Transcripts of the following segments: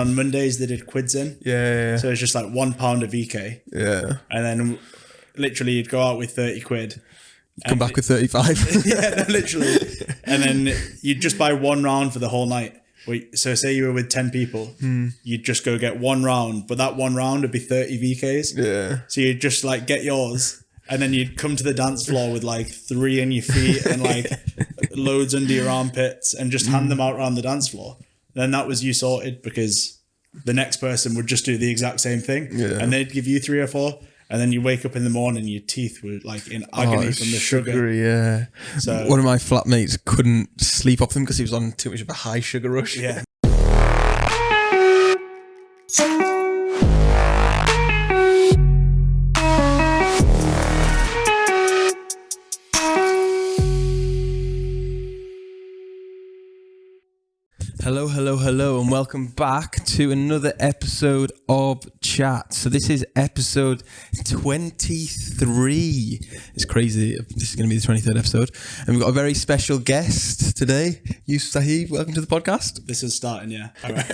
On Mondays, they did quids in. Yeah. So it's just like £1 a VK. Yeah. And then literally you'd go out with 30 quid. Come back with 35. Yeah, no, literally. And then you'd just buy one round for the whole night. So say you were with 10 people, you'd just go get one round, but that one round would be 30 VKs. Yeah. So you'd just like get yours, and then you'd come to the dance floor with like 3 in your feet and like loads under your armpits and just hand them out around the dance floor. Then that was you sorted, because the next person would just do the exact same thing. Yeah. And they'd give you 3 or 4. And then you wake up in the morning, your teeth were like in agony from the sugar. Sugary, yeah. So one of my flatmates couldn't sleep off them because he was on too much of a high sugar rush. Yeah. Hello, and welcome back to another episode of Chat. So this is episode 23. It's crazy. This is going to be the 23rd episode. And we've got a very special guest today. Yousef, Sahib, welcome to the podcast. This is starting, yeah. All right.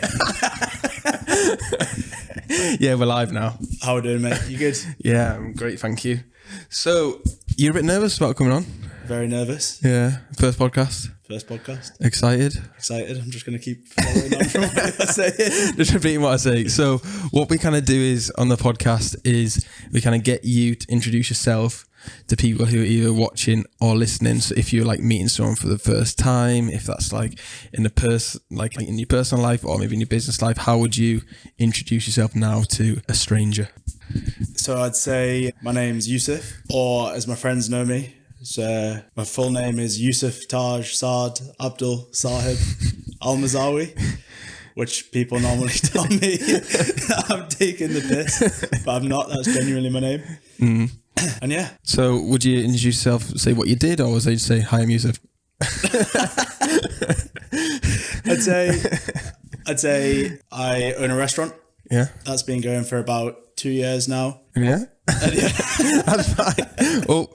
Yeah, we're live now. How are we doing, mate? You good? Yeah, I'm great, thank you. So, you're a bit nervous about coming on? Very nervous. Yeah, first podcast. First podcast. Excited? Excited. I'm just going to keep following on from what I say. Just repeating what I say. So what we kind of do is on the podcast is we kind of get you to introduce yourself to people who are either watching or listening. So if you're like meeting someone for the first time, if that's like in the like in your personal life or maybe in your business life, how would you introduce yourself now to a stranger? So I'd say my name's Yousef, or as my friends know me, so my full name is Yousef Taj Saad Abdul Sahib Al-Mazawi, which people normally tell me I'm taking the piss, but I'm not. That's genuinely my name. Mm. And yeah. So would you introduce yourself, say what you did, or was they just say, hi, I'm Yousef? I'd say I own a restaurant. Yeah. That's been going for about 2 years now. Yeah? That's fine. Oh,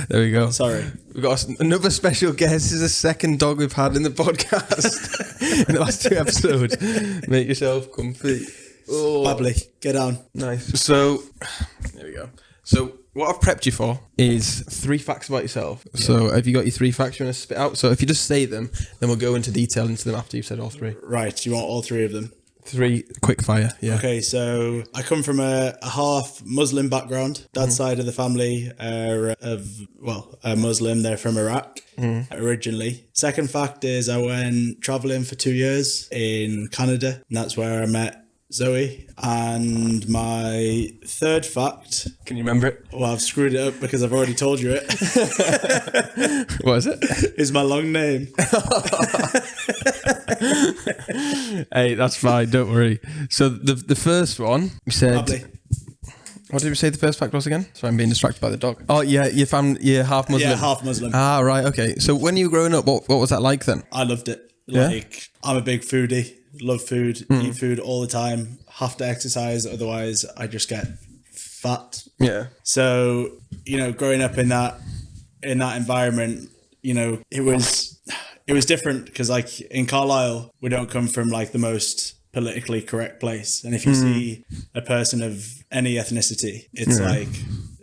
there we go. Sorry. We've got another special guest. This is the second dog we've had in the podcast in the last 2 episodes. Make yourself comfy. Oh. Bubbly. Get down. Nice. So, there we go. So, what I've prepped you for is 3 facts about yourself. Yeah. So, have you got your 3 facts you want to spit out? So, if you just say them, then we'll go into detail into them after you've said all 3. Right. You want all 3 of them? 3 quick fire, yeah. Okay, so I come from a half Muslim background. Dad's side of the family are Muslim. They're from Iraq originally. Second fact is I went traveling for 2 years in Canada, and that's where I met Zoe. And my third fact... Can you remember it? Well, I've screwed it up because I've already told you it. What is it? Is my long name. Hey, that's fine, don't worry. So the first one, we said... Lovely. What did we say the first fact was again? Sorry, I'm being distracted by the dog. Oh, yeah, you're half Muslim. Yeah, half Muslim. Ah, right, okay. So when you were growing up, what was that like then? I loved it. Yeah? Like, I'm a big foodie. Love food, eat food all the time. Have to exercise, otherwise I just get fat. Yeah. So, growing up in that environment, it was different because like in Carlisle, we don't come from like the most politically correct place. And if you see a person of any ethnicity, it's like,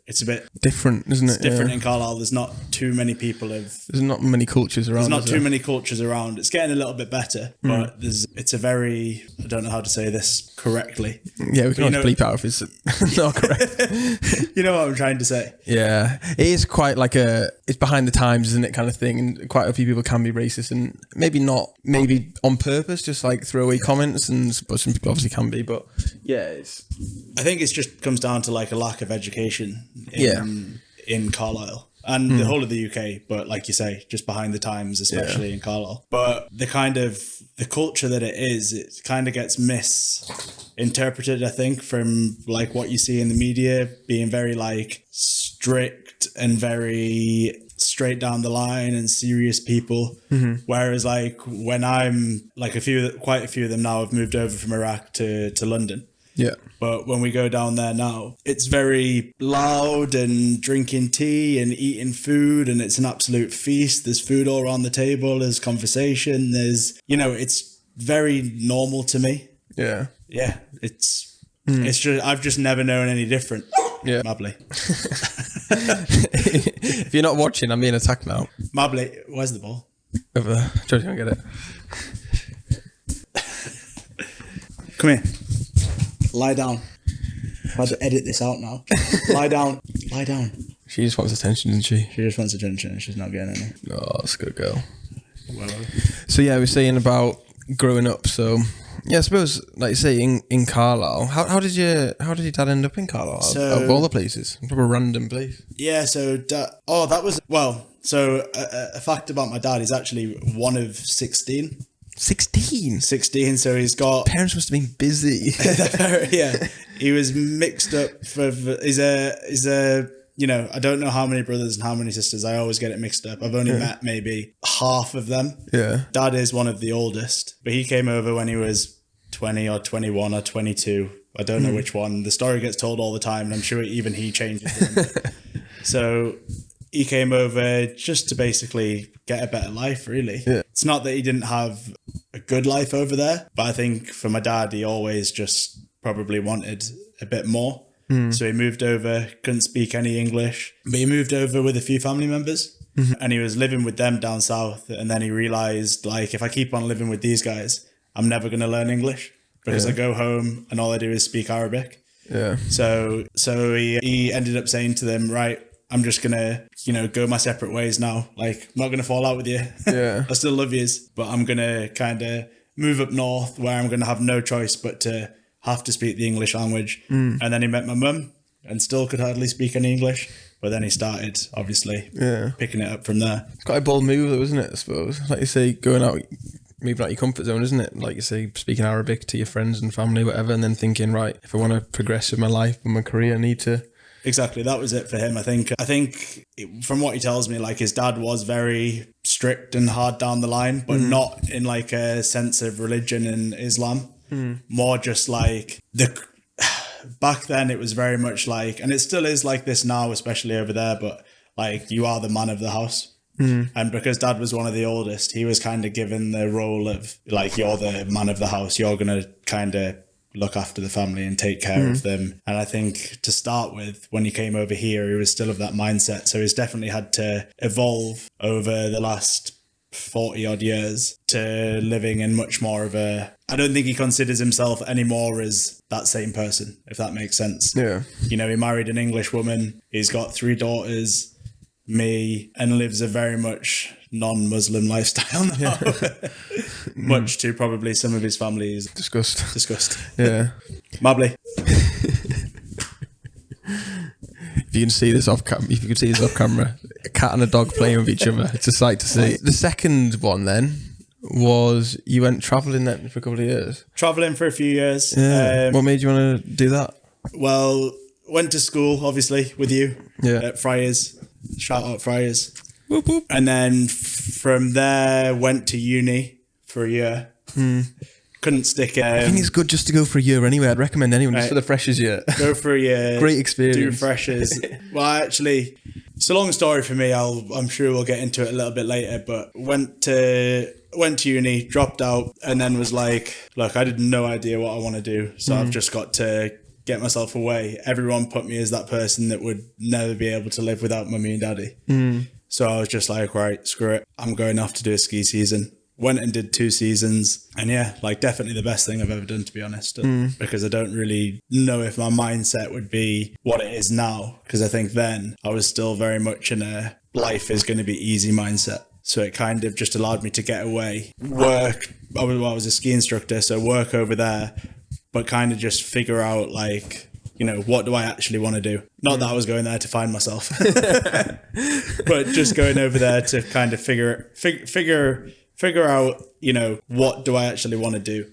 it's a bit different, isn't it? It's different in Carlisle. There's not too many people There's not many cultures around. There's not too many cultures around. It's getting a little bit better, but it's a very, I don't know how to say this correctly. Yeah, we can always bleep out if it's not correct. You know what I'm trying to say? Yeah, it is quite like it's behind the times, isn't it, kind of thing. And quite a few people can be racist and maybe on purpose, just like throwaway comments, but some people obviously can be, but yeah, I think it just comes down to like a lack of education in Carlisle and the whole of the UK, but like you say, just behind the times, especially in Carlisle. But the culture that it is, it kind of gets misinterpreted, I think, from like what you see in the media being very like strict and very straight down the line and serious people. Whereas like when I'm like quite a few of them now have moved over from Iraq to London. Yeah. But when we go down there now, it's very loud and drinking tea and eating food, and it's an absolute feast. There's food all around the table. There's conversation. It's very normal to me. Yeah. Yeah, it's just I've just never known any different. Yeah. Mably. If you're not watching, I'm being attacked now. Mably, where's the ball? Over there. Try to get it. Come here. Lie down. I've had to edit this out now. Lie down. Lie down. She just wants attention, doesn't she? She just wants attention and she's not getting any. Oh, that's a good girl. Well, So yeah, we were saying about growing up. So yeah, I suppose, like you say, in Carlisle. How did your dad end up in Carlisle? So, out of all the places, probably a random place. Yeah. So that was So a fact about my dad, he's actually one of 16. 16. So he's got Parents must have been busy. Yeah, he was mixed up for. He's a. I don't know how many brothers and how many sisters. I always get it mixed up. I've only met maybe half of them. Yeah. Dad is one of the oldest, but he came over when he was 20 or 21 or 22. I don't know which one. The story gets told all the time, and I'm sure even he changes them. So he came over just to basically get a better life, really. Yeah. It's not that he didn't have a good life over there, but I think for my dad, he always just probably wanted a bit more. So he moved over, couldn't speak any English, but he moved over with a few family members and he was living with them down south. And then he realized, like, if I keep on living with these guys, I'm never going to learn English because I go home and all I do is speak Arabic. Yeah. So he ended up saying to them, right, I'm just going to, go my separate ways now. Like, I'm not going to fall out with you. Yeah. I still love yous, but I'm going to kind of move up north where I'm going to have no choice but to have to speak the English language. And then he met my mum and still could hardly speak any English. But then he started, obviously, picking it up from there. It's quite a bold move though, isn't it, I suppose? Like you say, moving out your comfort zone, isn't it? Like you say, speaking Arabic to your friends and family, whatever, and then thinking, right, if I want to progress with my life and my career, I need to... Exactly, that was it for him. I think from what he tells me, like his dad was very strict and hard down the line, but not in like a sense of religion and Islam. More just like back then it was very much like, and it still is like this now, especially over there, but like you are the man of the house. And because dad was one of the oldest, he was kind of given the role of like, you're the man of the house, you're going to kind of look after the family and take care of them. And I think to start with, when he came over here, he was still of that mindset. So he's definitely had to evolve over the last 40 odd years to living in much more of a... I don't think he considers himself anymore as that same person, if that makes sense. Yeah. He married an English woman. He's got 3 daughters, me, and lives a very much non-Muslim lifestyle now. Much to probably some of his family's disgust. Yeah. Mably. If you can see this off camera, a cat and a dog playing with each other. It's a sight to see. The second one then was you went travelling then for a couple of years. Travelling for a few years. Yeah. What made you want to do that? Well, went to school obviously with you. Yeah. At Friars. Shout out Friars. Whoop, whoop. And then from there went to uni for a year. Couldn't stick it. I think it's good just to go for a year anyway. I'd recommend anyone just for the freshers year. Go for a year. Great experience. Do freshers. Well, actually, it's a long story for me. I'm sure we'll get into it a little bit later. But went to uni, dropped out, and then was like, look, I had no idea what I want to do, so I've just got to get myself away. Everyone put me as that person that would never be able to live without mummy and daddy. So I was just like, right, screw it. I'm going off to do a ski season. Went and did 2 seasons, and yeah, like definitely the best thing I've ever done, to be honest, because I don't really know if my mindset would be what it is now, because I think then I was still very much in a life is going to be easy mindset. So it kind of just allowed me to get away, work. I was a ski instructor, so work over there, but kind of just figure out like, what do I actually want to do? Not that I was going there to find myself, but just going over there to kind of figure out, what do I actually want to do?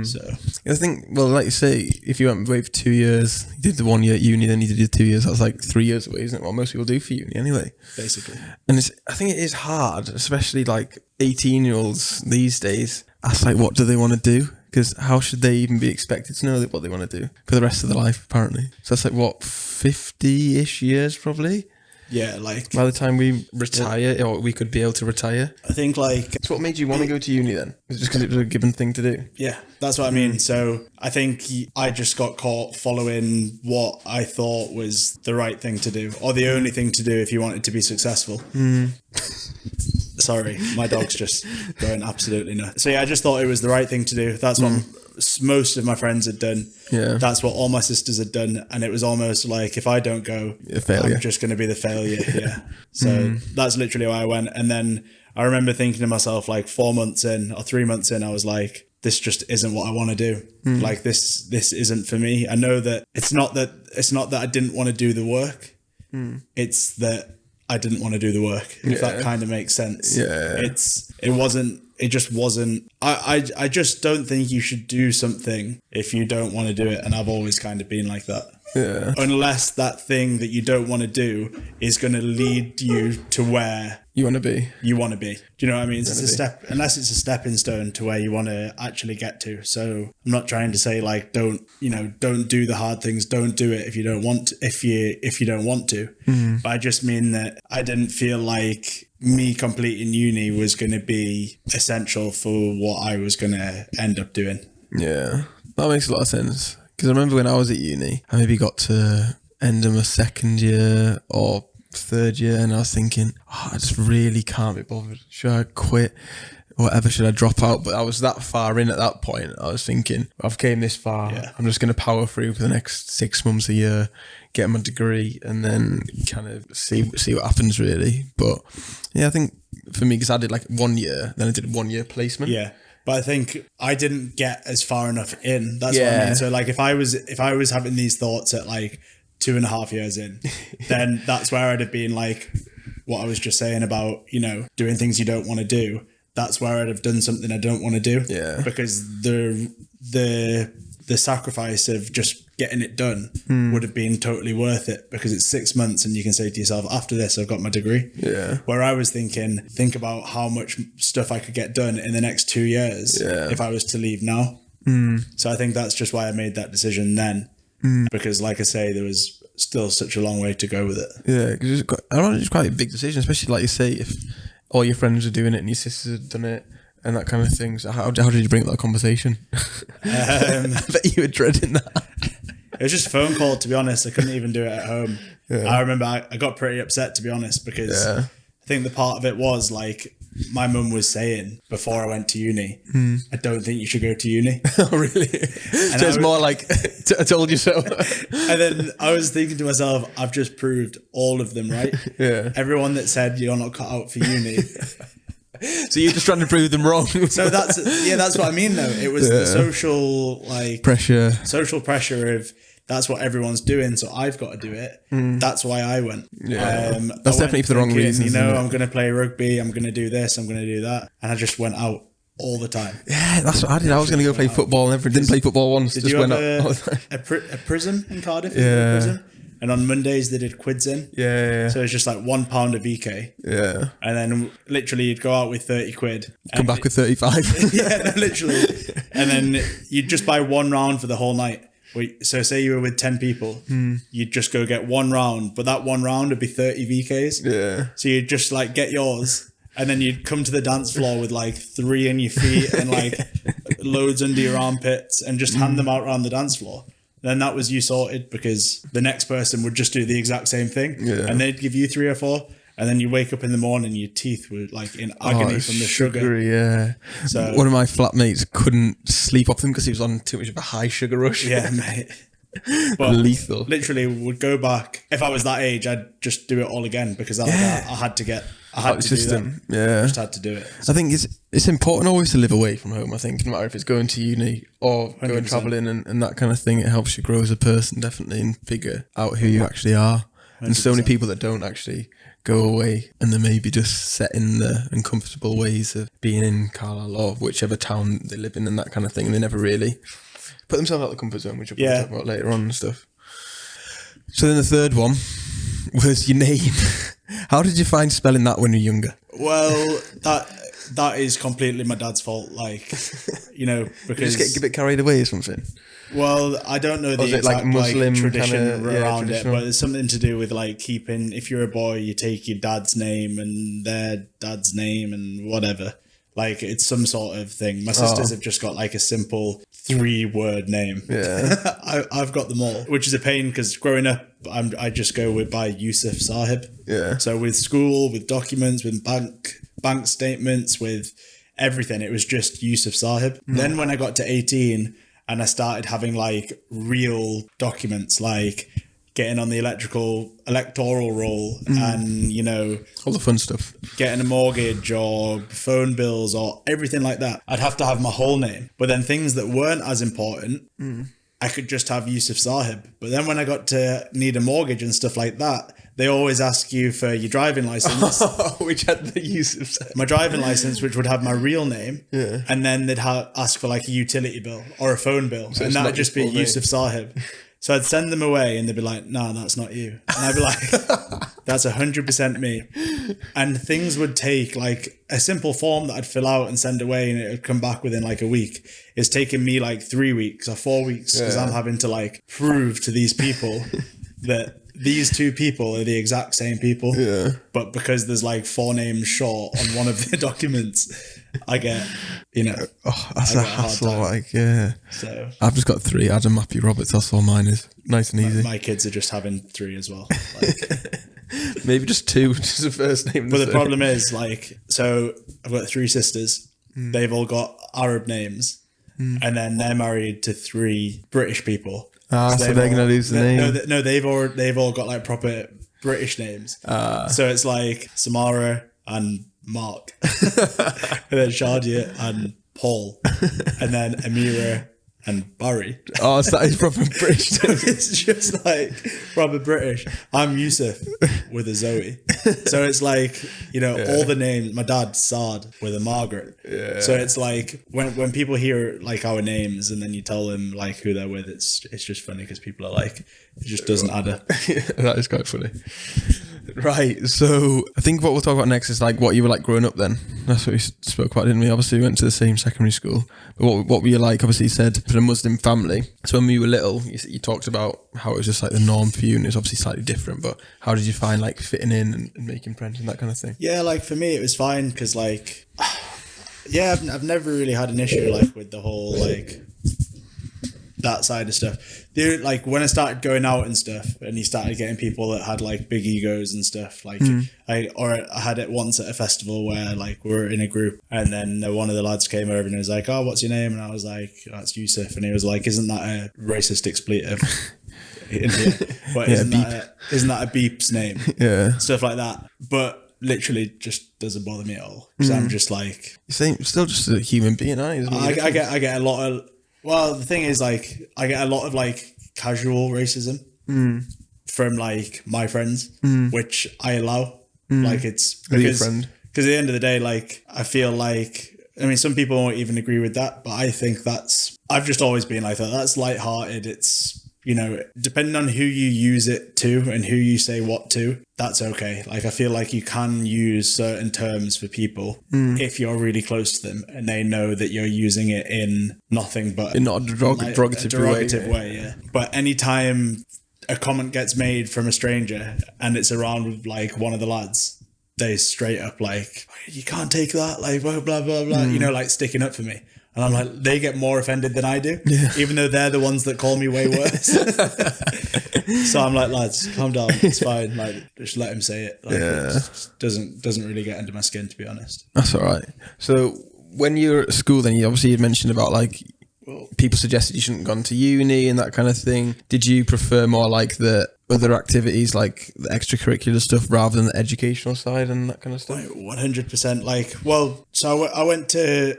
So I think, well, like you say, if you went away for 2 years, you did the 1 year at uni, then you did 2 years, that's like 3 years away, isn't it? What most people do for uni anyway. Basically. And I think it is hard, especially like 18-year-olds these days. Ask like, what do they want to do? Because how should they even be expected to know what they want to do for the rest of their life, apparently? So that's like, what, 50-ish years probably? Yeah, like by the time we retire, or we could be able to retire. I think like So what made you want to go to uni then? Was it just because it was a given thing to do? yeah, that's what I mean. So I think I just got caught following what I thought was the right thing to do, or the only thing to do if you wanted to be successful. Sorry, my dog's just going absolutely nuts. So yeah, I just thought it was the right thing to do. That's what most of my friends had done. Yeah. That's what all my sisters had done. And it was almost like, if I don't go, I'm just going to be the failure. Yeah. So that's literally why I went. And then I remember thinking to myself, like 4 months in or 3 months in, I was like, this just isn't what I want to do. Like this isn't for me. I know that it's not that I didn't want to do the work. It's that I didn't want to do the work, if that kind of makes sense. Yeah. It just wasn't. I just don't think you should do something if you don't want to do it. And I've always kind of been like that. Yeah. Unless that thing that you don't want to do is going to lead you to where you want to be. Do you know what I mean? It's a step, unless it's a stepping stone to where you want to actually get to. So I'm not trying to say like, don't do the hard things. Don't do it if you don't want to, if you don't want to. But I just mean that I didn't feel like me completing uni was going to be essential for what I was going to end up doing. Yeah, that makes a lot of sense. Because I remember when I was at uni, I maybe got to end of my second year or third year, and I was thinking, I just really can't be bothered. Should I quit? Whatever, should I drop out? But I was that far in at that point. I was thinking, I've came this far. Yeah. I'm just going to power through for the next 6 months, a year, get my degree, and then kind of see what happens, really. But yeah, I think for me, because I did like 1 year, then I did 1 year placement. Yeah. But I think I didn't get as far enough in. That's what I mean. So like if I was having these thoughts at like 2.5 years in, then that's where I'd have been like what I was just saying about, doing things you don't want to do. That's where I'd have done something I don't want to do. Yeah. Because the sacrifice of just getting it done would have been totally worth it, because it's 6 months and you can say to yourself, after this, I've got my degree. Yeah. Where I was thinking, think about how much stuff I could get done in the next 2 years if I was to leave now. So I think that's just why I made that decision then, because like I say, there was still such a long way to go with it. Yeah, because it's quite a big decision, especially like you say, if all your friends are doing it and your sisters have done it and that kind of thing. So how did you bring up that conversation? I bet you were dreading that. It was just a phone call, to be honest. I couldn't even do it at home. Yeah. I remember I got pretty upset, to be honest, because I think the part of it was like my mum was saying before I went to uni, I don't think you should go to uni. Oh, really? So it's more like, I told you so. And then I was thinking to myself, I've just proved all of them right. Yeah. Everyone that said you're not cut out for uni. So you're just trying to prove them wrong. So that's what I mean though. It was the social pressure of that's what everyone's doing, so I've got to do it. That's why I went. Yeah, that's definitely for the wrong reasons. I'm going to play rugby, I'm going to do this, I'm going to do that, and I just went out all the time. Yeah, that's what I did. I was going to go play football, and never didn't play football once. Did you have a Prism in Cardiff? Yeah. Prism? And on Mondays they did quids in. Yeah. So it's just like £1 of VK. Yeah. And then literally you'd go out with 30 quid. Come back with 35. Yeah, literally. And then you'd just buy one round for the whole night. So say you were with 10 people, you'd just go get one round, but that one round would be 30 VKs. Yeah. So you'd just like get yours, and then you'd come to the dance floor with like 3 in your feet and like loads under your armpits, and just hand them out around the dance floor. Then that was you sorted, because the next person would just do the exact same thing, and they'd give you 3 or 4. And then you wake up in the morning, your teeth were like in agony from the sugar. Yeah. So one of my flatmates couldn't sleep off them because he was on too much of a high sugar rush. Yeah, mate. But lethal. Literally would go back. If I was that age, I'd just do it all again, because I had to do that. Yeah. I just had to do it. So I think it's important always to live away from home. I think no matter if it's going to uni or 100%. Going travelling and that kind of thing, it helps you grow as a person, definitely, and figure out who you actually are. 100%. And so many people that don't actually go away, and they maybe just set in the uncomfortable ways of being in Carlisle or whichever town they live in and that kind of thing, and they never really put themselves out of the comfort zone, which we'll talk about later on and stuff. So then the third one was your name. How did you find spelling that when you were younger? Well, that is completely my dad's fault. Like, you know, because you just get a bit carried away or something. Well, I don't know the it exact like Muslim tradition kinda, around it, but it's something to do with like keeping. If you're a boy, you take your dad's name and their dad's name and whatever. Like it's some sort of thing. My sisters have just got like a simple 3-word name. Yeah, I've got them all, which is a pain because growing up, I just go by Yousef Sahib. Yeah. So with school, with documents, with bank statements, with everything, it was just Yousef Sahib. Then when I got to 18 and I started having like real documents, like getting on the electoral roll and, you know, all the fun stuff, getting a mortgage or phone bills or everything like that, I'd have to have my whole name. But then things that weren't as important, I could just have Yousef Sahib. But then when I got to need a mortgage and stuff like that, they always ask you for your driving license. Which had the Yousef Sahib. My driving license, which would have my real name. Yeah. And then they'd ask for like a utility bill or a phone bill. So and that'd just be Yousef Sahib. So I'd send them away and they'd be like, no, that's not you. And I'd be like, that's 100% me. And things would take like a simple form that I'd fill out and send away and it would come back within like a week. It's taken me like 3 weeks or 4 weeks because I'm having to like prove to these people that these two people are the exact same people. Yeah. But because there's like 4 names short on one of the documents, I get, you know. Oh, that's a hassle, like, yeah. So I've just got 3. Adam, Matthew, Roberts, that's all mine is. Nice and easy. My kids are just having 3 as well. Like, maybe just 2, just the first name. But the problem is, like, so I've got 3 sisters. They've all got Arab names. And then they're married to 3 British people. So they're going to lose the name. No, they've all got like proper British names. So it's like Samara and Mark, and then Shadia and Paul, and then Amira and Barry. Oh, so that is proper British. It's just like proper British. I'm Yousef with a Zoe. So it's like, you know, all the names. My dad's Saad with a Margaret. Yeah. So it's like when people hear like our names and then you tell them like who they're with, it's just funny because people are like, it just doesn't add up. That is quite funny. Right, so I think what we'll talk about next is like what you were like growing up then. That's what we spoke about, didn't we? Obviously we went to the same secondary school, but what were you like? Obviously you said for a Muslim family. So when we were little, you talked about how it was just like the norm for you and it's obviously slightly different, but how did you find like fitting in and making friends and that kind of thing? Yeah, like for me it was fine because like, yeah, I've never really had an issue like with the whole like that side of stuff. Dude, like when I started going out and stuff and you started getting people that had like big egos and stuff, like I had it once at a festival where like we were in a group and then one of the lads came over and he was like, oh, what's your name? And I was like, that's Yousef. And he was like, isn't that a racist expletive? But isn't that a beep's name? Yeah. Stuff like that. But literally just doesn't bother me at all because I'm just like, you're still just a human being, aren't you? I get a lot of, well, the thing is, like, I get a lot of, like, casual racism from, like, my friends, which I allow. Like, it's because at the end of the day, like, I feel like, I mean, some people won't even agree with that, but I think I've just always been like that. That's lighthearted. It's, you know, depending on who you use it to and who you say what to, that's okay. Like, I feel like you can use certain terms for people if you're really close to them and they know that you're using it in nothing but in not a derogative way. Yeah. But anytime a comment gets made from a stranger and it's around with like one of the lads, they straight up like, you can't take that, like blah blah blah blah, you know, like sticking up for me. And I'm like, they get more offended than I do, even though they're the ones that call me way worse. So I'm like, lads, calm down. It's fine. Like, just let him say it. Like, it just doesn't really get under my skin, to be honest. That's all right. So when you were at school, then you mentioned about like people suggested you shouldn't have gone to uni and that kind of thing. Did you prefer more like the other activities, like the extracurricular stuff, rather than the educational side and that kind of stuff? 100%. Like, well, so I went to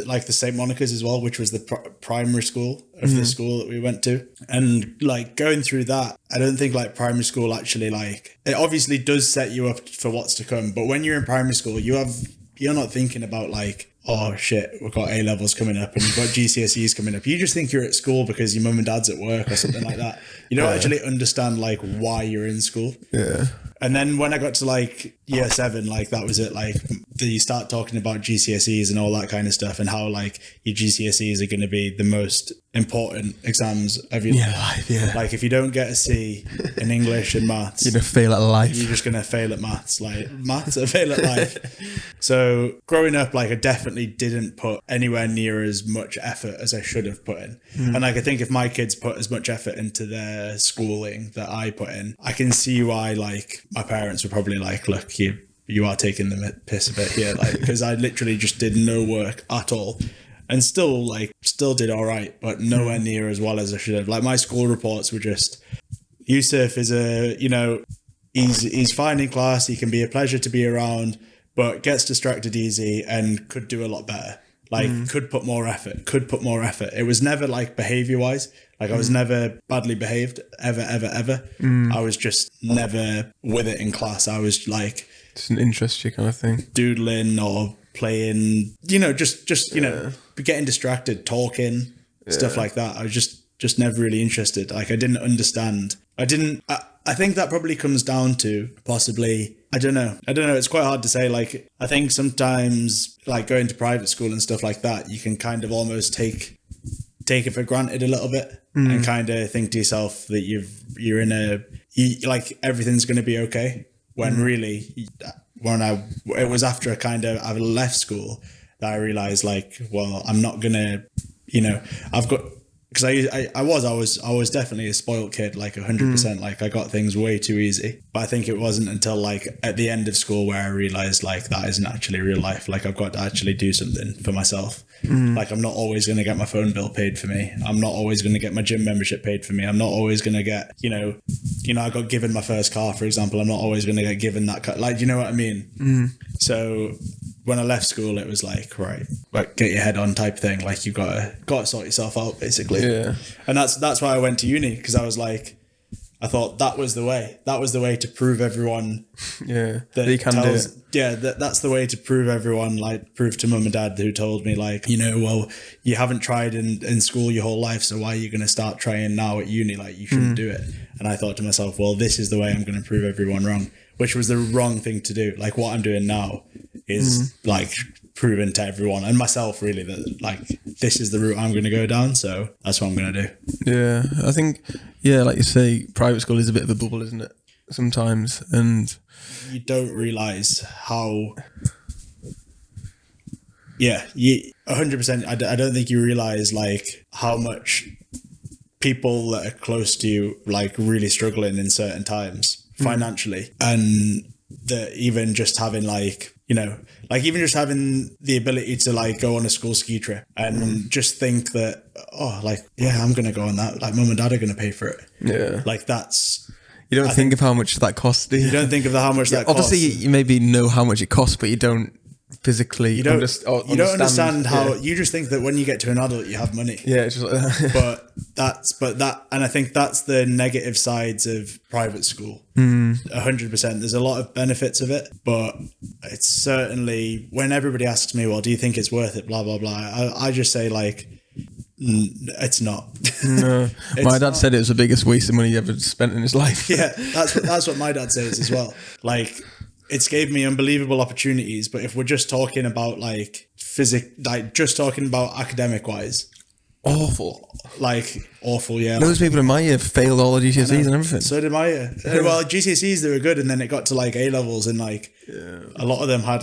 like the St. Monica's as well, which was the primary school of the school that we went to. And like going through that, I don't think like primary school actually, like, it obviously does set you up for what's to come. But when you're in primary school, you're not thinking about like, oh shit, we've got A levels coming up and we've got GCSEs coming up. You just think you're at school because your mum and dad's at work or something like that. You don't actually understand like why you're in school. Yeah. And then when I got to like year 7, like that was it. Like you start talking about GCSEs and all that kind of stuff, and how like your GCSEs are going to be the most important exams of your life. Yeah. Like if you don't get a C in English and maths, you're gonna fail at life. You're just gonna fail at maths. Like maths are fail at life. So growing up, like I definitely didn't put anywhere near as much effort as I should have put in. And like I think if my kids put as much effort into their schooling that I put in, I can see why like my parents were probably like, look, you are taking the piss a bit here, like, because I literally just did no work at all, and still did all right, but nowhere near as well as I should have. Like my school reports were just, Yousef is he's fine in class, he can be a pleasure to be around, but gets distracted easy and could do a lot better. Like could put more effort. It was never like behavior wise. Like I was never badly behaved ever. I was just never with it in class. I was like, it's an interest you kind of thing, doodling or playing, just getting distracted, talking, stuff like that. I was just never really interested. Like I didn't understand. I think that probably comes down to possibly, I don't know. It's quite hard to say. Like, I think sometimes like going to private school and stuff like that, you can kind of almost take it for granted a little bit and kind of think to yourself that you're in like everything's going to be okay. When really, it was after I left school that I realized like, well, I'm not gonna, I've got, because I was definitely a spoiled kid, like 100%. Like I got things way too easy. But I think it wasn't until like at the end of school where I realized like that isn't actually real life. Like I've got to actually do something for myself. Like I'm not always going to get my phone bill paid for me. I'm not always going to get my gym membership paid for me. I'm not always going to get, I got given my first car, for example. I'm not always going to get given that car. Like, you know what I mean? So when I left school, it was like, right, get your head on type thing. Like you got to sort yourself out, basically. Yeah. And that's why I went to uni, because I was like, I thought that was the way. That was the way to prove everyone. Yeah, that you can do it. Yeah, that's the way to prove everyone. Like prove to mum and dad who told me like, well, you haven't tried in school your whole life, so why are you going to start trying now at uni? Like you shouldn't do it. And I thought to myself, well, this is the way I'm going to prove everyone wrong, which was the wrong thing to do. Like what I'm doing now is like proving to everyone and myself really that like this is the route I'm going to go down. So that's what I'm going to do. Yeah, I think, like you say, private school is a bit of a bubble, isn't it? Sometimes, and you don't realize how. Yeah, 100%. I don't think you realize like how much people that are close to you like really struggling in certain times financially, and that even just having like even just having the ability to like go on a school ski trip and just think that I'm gonna go on that, like mum and dad are gonna pay for it. Yeah, like that's. You don't think of how much that costs, do you? You don't think of how much that costs. Obviously, you maybe know how much it costs, but you don't physically. You don't understand how. You just think that when you get to an adult, you have money. Yeah, it's just like that. And I think that's the negative sides of private school. 100%. There's a lot of benefits of it, but it's certainly when everybody asks me, well, do you think it's worth it? Blah blah blah. I just say like. It's not. No, my dad said it was the biggest waste of money he ever spent in his life. Yeah, that's what my dad says as well. Like, it's gave me unbelievable opportunities, but if we're just talking about like just talking about academic wise, awful. Yeah. Those people in my year failed all the GCSEs and everything. So did my year. Well, GCSEs they were good, and then it got to like A levels, and like a lot of them had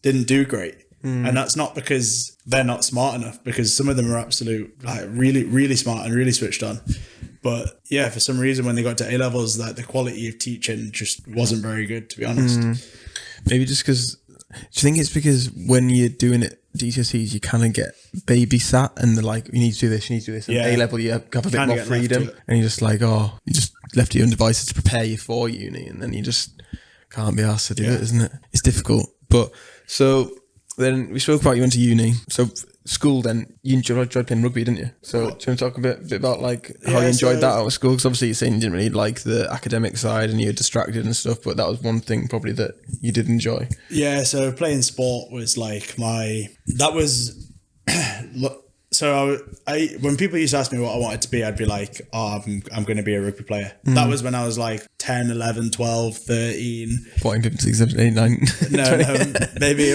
didn't do great. And that's not because they're not smart enough, because some of them are absolute, like really, really smart and really switched on. But yeah, for some reason, when they got to A levels, like the quality of teaching just wasn't very good, to be honest. Maybe just because, do you think it's because when you're doing it, GCSEs, you kind of get babysat and they're like, you need to do this, you need to do this. And A level, you have a bit more freedom. And you're just like, you just left to your own devices to prepare you for uni. And then you just can't be asked to do it, isn't it? It's difficult. But so... Then we spoke about you went to uni. So school, then you enjoyed playing rugby, didn't you? So do you want to talk a bit about like how you enjoyed that out of school? Because obviously you're saying you didn't really like the academic side and you were distracted and stuff, but that was one thing probably that you did enjoy. Yeah, so playing sport was like so I when people used to ask me what I wanted to be, I'd be like, oh, I'm going to be a rugby player. That was when I was like 10, 11, 12, 13. 14, 15, 16, 17, 18, 19. No, maybe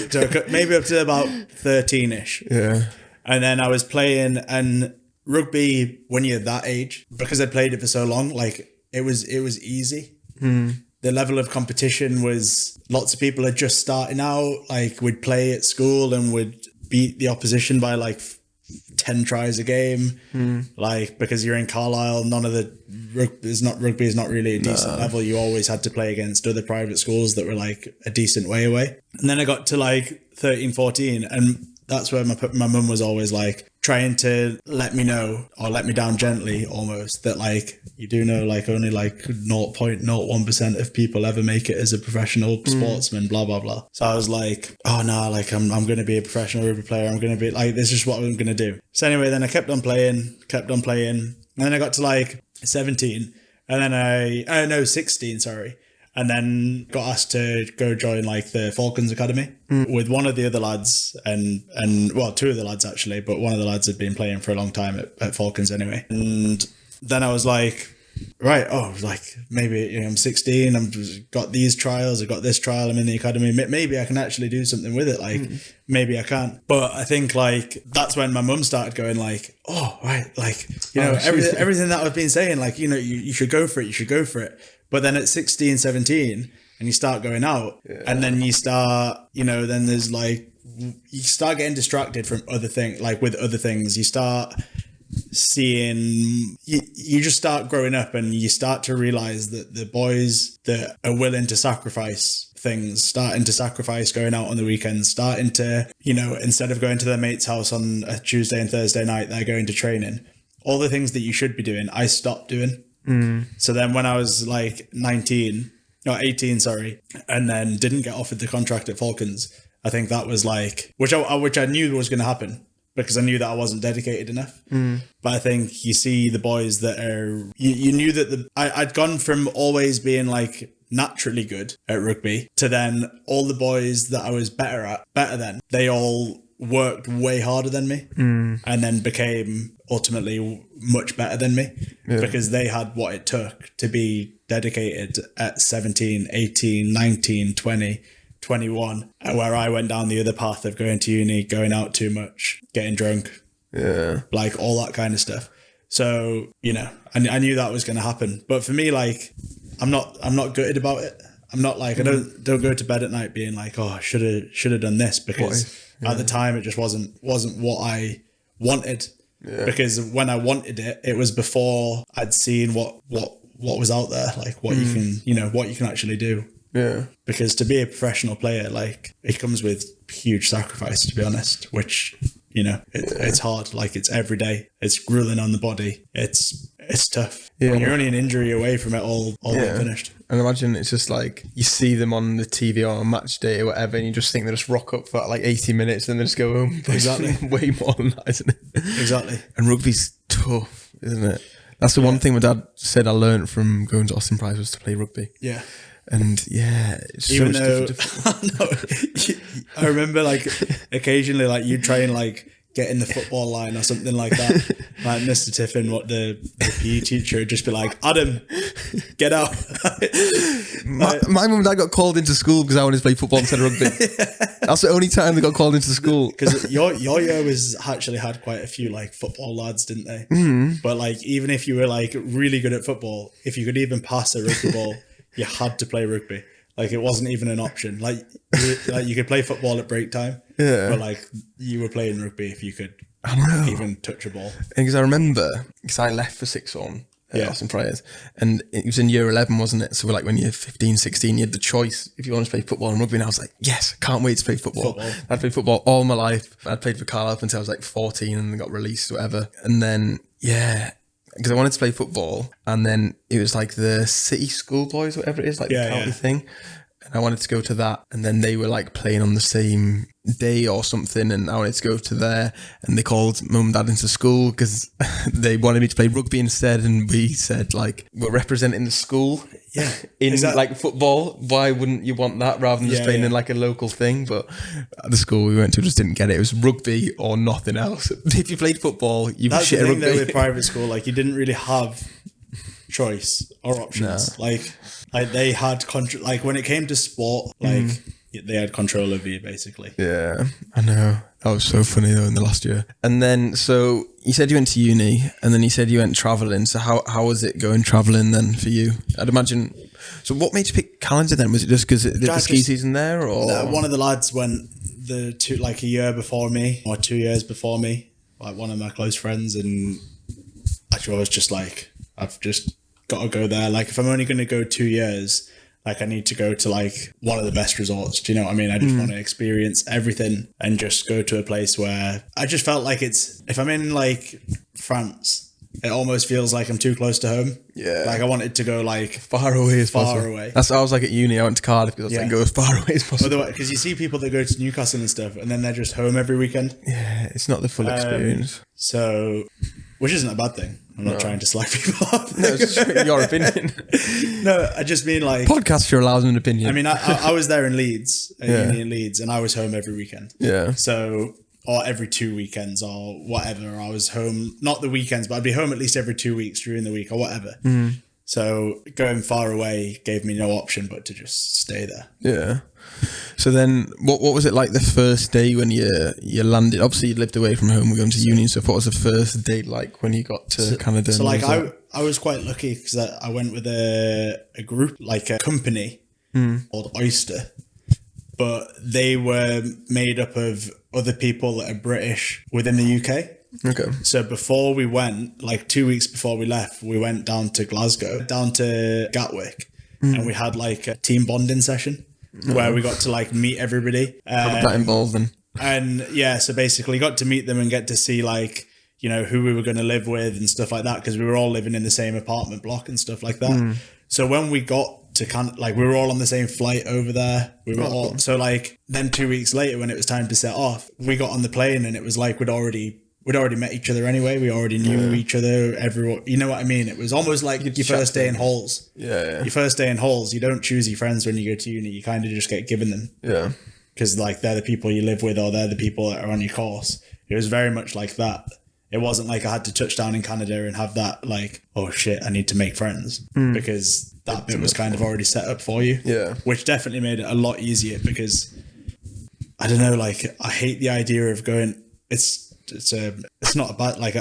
up to about 13-ish. Yeah. And then I was playing, and rugby, when you're that age, because I played it for so long, like it was easy. The level of competition was, lots of people are just starting out. Like we'd play at school and would beat the opposition by like 10 tries a game. Like, because you're in Carlisle, none of the rugby is not really a decent level. You always had to play against other private schools that were like a decent way away. And then I got to like 13, 14, and that's where my mum was always like trying to let me know, or let me down gently almost, that like, you do know like only like 0.01% of people ever make it as a professional sportsman, blah blah blah. So I was like, oh no, like I'm going to be a professional rugby player. I'm going to be like, this is what I'm going to do. So anyway, then I kept on playing, and then I got to like 17, and then 16, sorry. And then got asked to go join like the Falcons Academy with one of the other lads, and well, two of the lads actually, but one of the lads had been playing for a long time at Falcons anyway. And then I was like, right, like maybe, I'm 16, I've got these trials, I've got this trial, I'm in the academy, maybe I can actually do something with it, like maybe I can't. But I think like that's when my mum started going like, oh right, like everything that I've been saying, like you should go for it. But then at 16, 17, and you start going out, and then you start, then there's like, you start getting distracted from other things, like with other things. You start seeing, you just start growing up, and you start to realize that the boys that are willing to sacrifice things, starting to sacrifice going out on the weekends, starting to, instead of going to their mate's house on a Tuesday and Thursday night, they're going to training. All the things that you should be doing, I stopped doing. So then when I was like 18, and then didn't get offered the contract at Falcons, I think that was like, which I knew was going to happen, because I knew that I wasn't dedicated enough. But I think you see the boys that are, you knew that I'd gone from always being like naturally good at rugby to then all the boys that I was better than, they all worked way harder than me and then became ultimately much better than me because they had what it took to be dedicated at 17, 18, 19, 20, 21, where I went down the other path of going to uni, going out too much, getting drunk, like all that kind of stuff. So, I knew that was going to happen. But for me, like, I'm not gutted about it. I'm not like, I don't go to bed at night being like, oh, I should have done this, because at the time it just wasn't what I wanted. Because when I wanted it, it was before I'd seen what was out there, like what you can, what you can actually do. Because to be a professional player, like, it comes with huge sacrifice, to be honest, which, it's hard. Like, it's every day. It's grueling on the body. It's tough. You're only an injury away from it all being finished. And imagine it's just like, you see them on the TV or on match day or whatever, and you just think they just rock up for like 80 minutes and then just go home. Exactly. Way more than that, isn't it? Exactly. And rugby's tough, isn't it? That's the one thing my dad said I learned from going to Austin Price was to play rugby. Yeah. And it's even so though I remember like occasionally like you'd try and like get in the football line or something like that, like Mr. Tiffin, what the PE teacher would just be like, Adam, get out. My mum and dad got called into school because I wanted to play football instead of rugby. That's the only time they got called into school. Because your year was actually had quite a few like football lads, didn't they? But like, even if you were like really good at football, if you could even pass a rugby ball, you had to play rugby. Like, it wasn't even an option. Like you could play football at break time, but like you were playing rugby if you could even touch a ball. Because I remember, because I left for sixth form at Austin Friars, and it was in year 11, wasn't it? So like when you're 15, 16, you had the choice if you wanted to play football and rugby, and I was like, yes, I can't wait to play football. I'd played football all my life. I'd played for Carlisle up until I was like 14 and then got released or whatever. And then, because I wanted to play football, and then it was like the city schoolboys, whatever it is, like the county thing. and I wanted to go to that, and then they were like playing on the same day or something, and I wanted to go to there, and they called mum and dad into school because they wanted me to play rugby instead, and we said like, we're representing the school in like football, why wouldn't you want that rather than just playing in like a local thing? But the school we went to just didn't get it. It was rugby or nothing else. If you played football, you that's shit the thing rugby. though with private school, like you didn't really have choice or options. Like they had like when it came to sport, like they had control over you basically. Yeah, I know. That was so funny though in the last year. And then, so you said you went to uni, and then you said you went travelling. So how was it going travelling then for you? I'd imagine. So what made you pick Calendar then? Was it just because the ski season there, or one of the lads went a year before me or 2 years before me, like one of my close friends, and actually I was just like, I've just got to go there. Like if I'm only going to go 2 years, like I need to go to like one of the best resorts. Do you know what I mean? I just want to experience everything and just go to a place where I just felt like if I'm in like France, it almost feels like I'm too close to home. Yeah. Like I wanted to go like far away as possible. Far away. That's how I was like at uni. I went to Cardiff because I was like, go as far away as possible. Because you see people that go to Newcastle and stuff, and then they're just home every weekend. Yeah, it's not the full experience. So, which isn't a bad thing. I'm not trying to slag people off. No, it's just your opinion. No, I just mean like... Podcast sure allows an opinion. I mean, I was there in Leeds, uni in Leeds, and I was home every weekend. Yeah. So, or every 2 weekends or whatever. I was home, not the weekends, but I'd be home at least every 2 weeks during the week or whatever. So going far away gave me no option but to just stay there. Yeah. So then what was it like the first day when you landed? Obviously you lived away from home, we're going to uni and stuff. What was the first day like when you got to Canada? So like I was quite lucky because I went with a group, like a company called Oyster. But they were made up of other people that are British within the UK. Okay. So before we went, like 2 weeks before we left, we went down to Glasgow, down to Gatwick, and we had like a team bonding session where we got to like meet everybody. How did that involve then? And yeah, so basically got to meet them and get to see like, you know, who we were going to live with and stuff like that, because we were all living in the same apartment block and stuff like that. So when we got to like we were all on the same flight over there. We were all so like then 2 weeks later when it was time to set off, we got on the plane and it was like we'd already met each other anyway. We already knew each other. Everyone, you know what I mean? It was almost like your first day in halls. Yeah. Your first day in halls. You don't choose your friends when you go to uni. You kind of just get given them. Yeah. Because like they're the people you live with or they're the people that are on your course. It was very much like that. It wasn't like I had to touch down in Canada and have that like, oh shit, I need to make friends, because that bit was kind of already set up for you. Yeah. Which definitely made it a lot easier because I don't know, like I hate the idea of going, it's not about like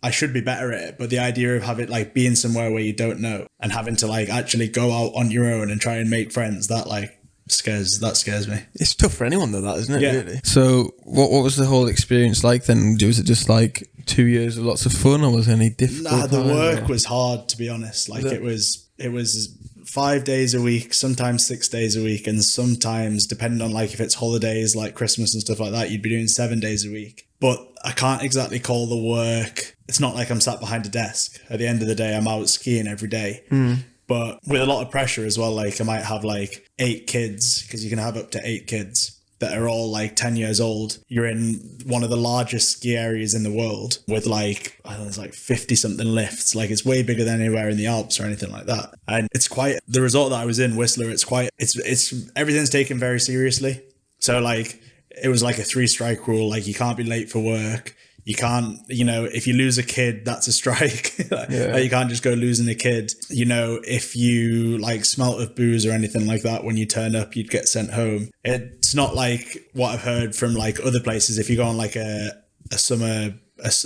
I should be better at it, but the idea of having like being somewhere where you don't know and having to like actually go out on your own and try and make friends, that scares me. It's tough for anyone though, that, isn't it? Yeah. Really. So what was the whole experience like then? Was it just like 2 years of lots of fun, or was there any difficult? Nah, the work was hard, to be honest. Like it was 5 days a week, sometimes 6 days a week, and sometimes depending on like if it's holidays like Christmas and stuff like that, you'd be doing 7 days a week. But I can't exactly call the work. It's not like I'm sat behind a desk. At the end of the day, I'm out skiing every day. But with a lot of pressure as well, like I might have like 8 kids, because you can have up to 8 kids that are all like 10 years old. You're in one of the largest ski areas in the world with like, I don't know, it's like 50 something lifts. Like it's way bigger than anywhere in the Alps or anything like that. And it's quite, the resort that I was in, Whistler, it's everything's taken very seriously. So like, it was like a 3-strike rule. Like you can't be late for work. You can't, you know, if you lose a kid, that's a strike. Like, you can't just go losing a kid. You know, if you like smelt of booze or anything like that, when you turn up, you'd get sent home. It's not like what I've heard from like other places. If you go on like a summer,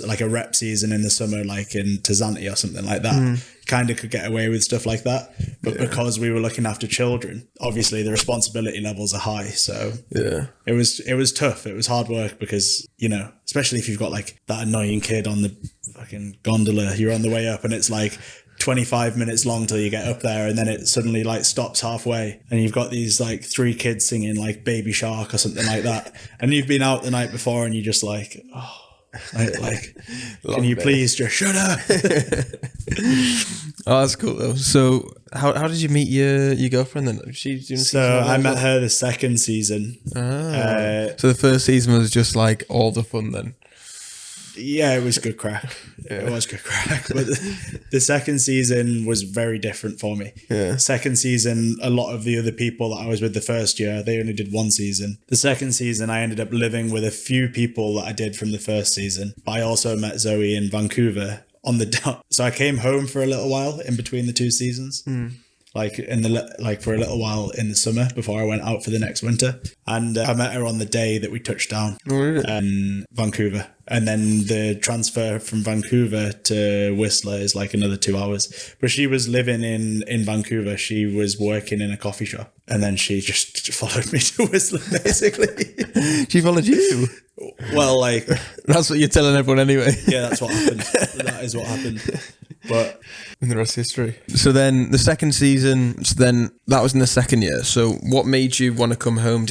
like a rep season in the summer, like in Tazanti or something like that, kind of could get away with stuff like that. But because we were looking after children, obviously the responsibility levels are high. So it was tough. It was hard work because, you know, especially if you've got like that annoying kid on the fucking gondola, you're on the way up and it's like 25 minutes long till you get up there, and then it suddenly like stops halfway and you've got these like 3 kids singing like Baby Shark or something like that. And you've been out the night before and you're just like, oh, like can you please just shut up? Oh, that's cool though. So how did you meet your girlfriend then? She doing So I met her the second season. So the first season was just like all the fun then. Yeah, it was good crack. It was good crack. But the second season was very different for me. Yeah. Second season, a lot of the other people that I was with the first year, they only did one season. The second season, I ended up living with a few people that I did from the first season. But I also met Zoe in Vancouver on the dot. So I came home for a little while in between the two seasons. Like for a little while in the summer before I went out for the next winter, and I met her on the day that we touched down in Vancouver, and then the transfer from Vancouver to Whistler is like another 2 hours. But she was living in Vancouver. She was working in a coffee shop, and then she just followed me to Whistler. Basically, she followed you. Well, like that's what you're telling everyone anyway. Yeah, that's what happened. That is what happened. But in the rest history. So then the second season, that was in the second year. So what made you want to come home?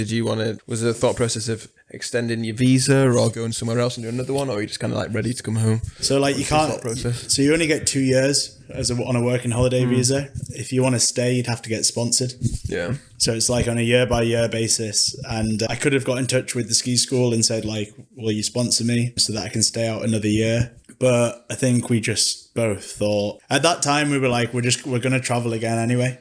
Was it a thought process of extending your visa or going somewhere else and do another one, or are you just kind of like ready to come home? So like you can't, so you only get 2 years on a working holiday visa. If you want to stay, you'd have to get sponsored. Yeah. So it's like on a year by year basis. And I could have got in touch with the ski school and said like, will you sponsor me so that I can stay out another year? But I think we just both thought at that time, we were like, we're going to travel again anyway.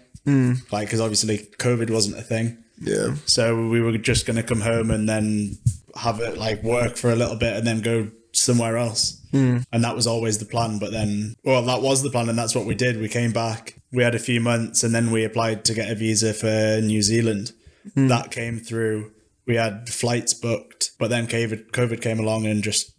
Like, cause obviously COVID wasn't a thing. Yeah. So we were just going to come home and then have it like work for a little bit and then go somewhere else. And that was always the plan. But then, well, that was the plan. And that's what we did. We came back, we had a few months, and then we applied to get a visa for New Zealand. That came through. We had flights booked, but then COVID came along and just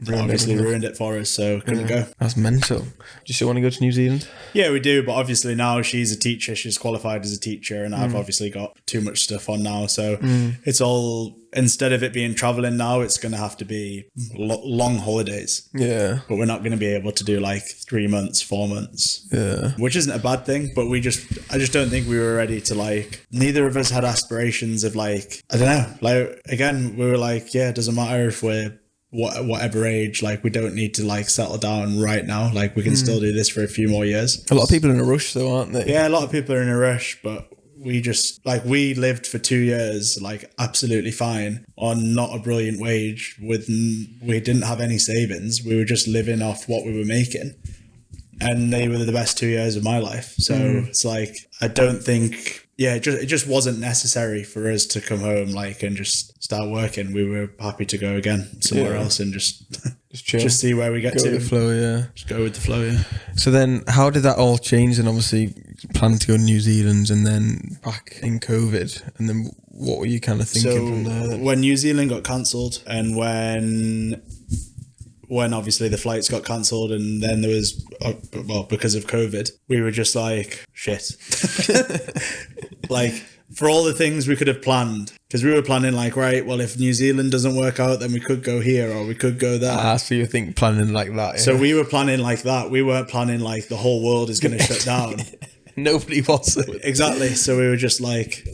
ruined it for us, so couldn't go. That's mental. Do you still want to go to New Zealand? Yeah, we do, but obviously now she's a teacher, she's qualified as a teacher, and I've obviously got too much stuff on now, so it's all, instead of it being traveling now, it's going to have to be long holidays. Yeah. But we're not going to be able to do like 3 months, 4 months. Yeah. Which isn't a bad thing, but I just don't think we were ready to like, neither of us had aspirations of like, I don't know, like, again, we were like, yeah, it doesn't matter if we're whatever age, like we don't need to like settle down right now, like we can still do this for a few more years. A lot of people are in a rush though, aren't they? Yeah, a lot of people are in a rush, but we just like, we lived for 2 years like absolutely fine on not a brilliant wage, we didn't have any savings, we were just living off what we were making, and they were the best 2 years of my life. So it's like, I don't think, yeah, it just wasn't necessary for us to come home like and just start working. We were happy to go again somewhere else and just chill. Just see where we get to. Go with the flow, yeah. Just go with the flow, yeah. So then how did that all change? And obviously planning to go to New Zealand and then back in COVID, and then what were you kind of thinking from there then? When New Zealand got cancelled, and when obviously the flights got cancelled, and then there was, because of COVID, we were just like, shit. Like, for all the things we could have planned, because we were planning like, right, well, if New Zealand doesn't work out, then we could go here or we could go there. So you think planning like that. Yeah. So we were planning like that. We weren't planning like the whole world is going to shut down. Nobody wants it. Exactly. So we were just like,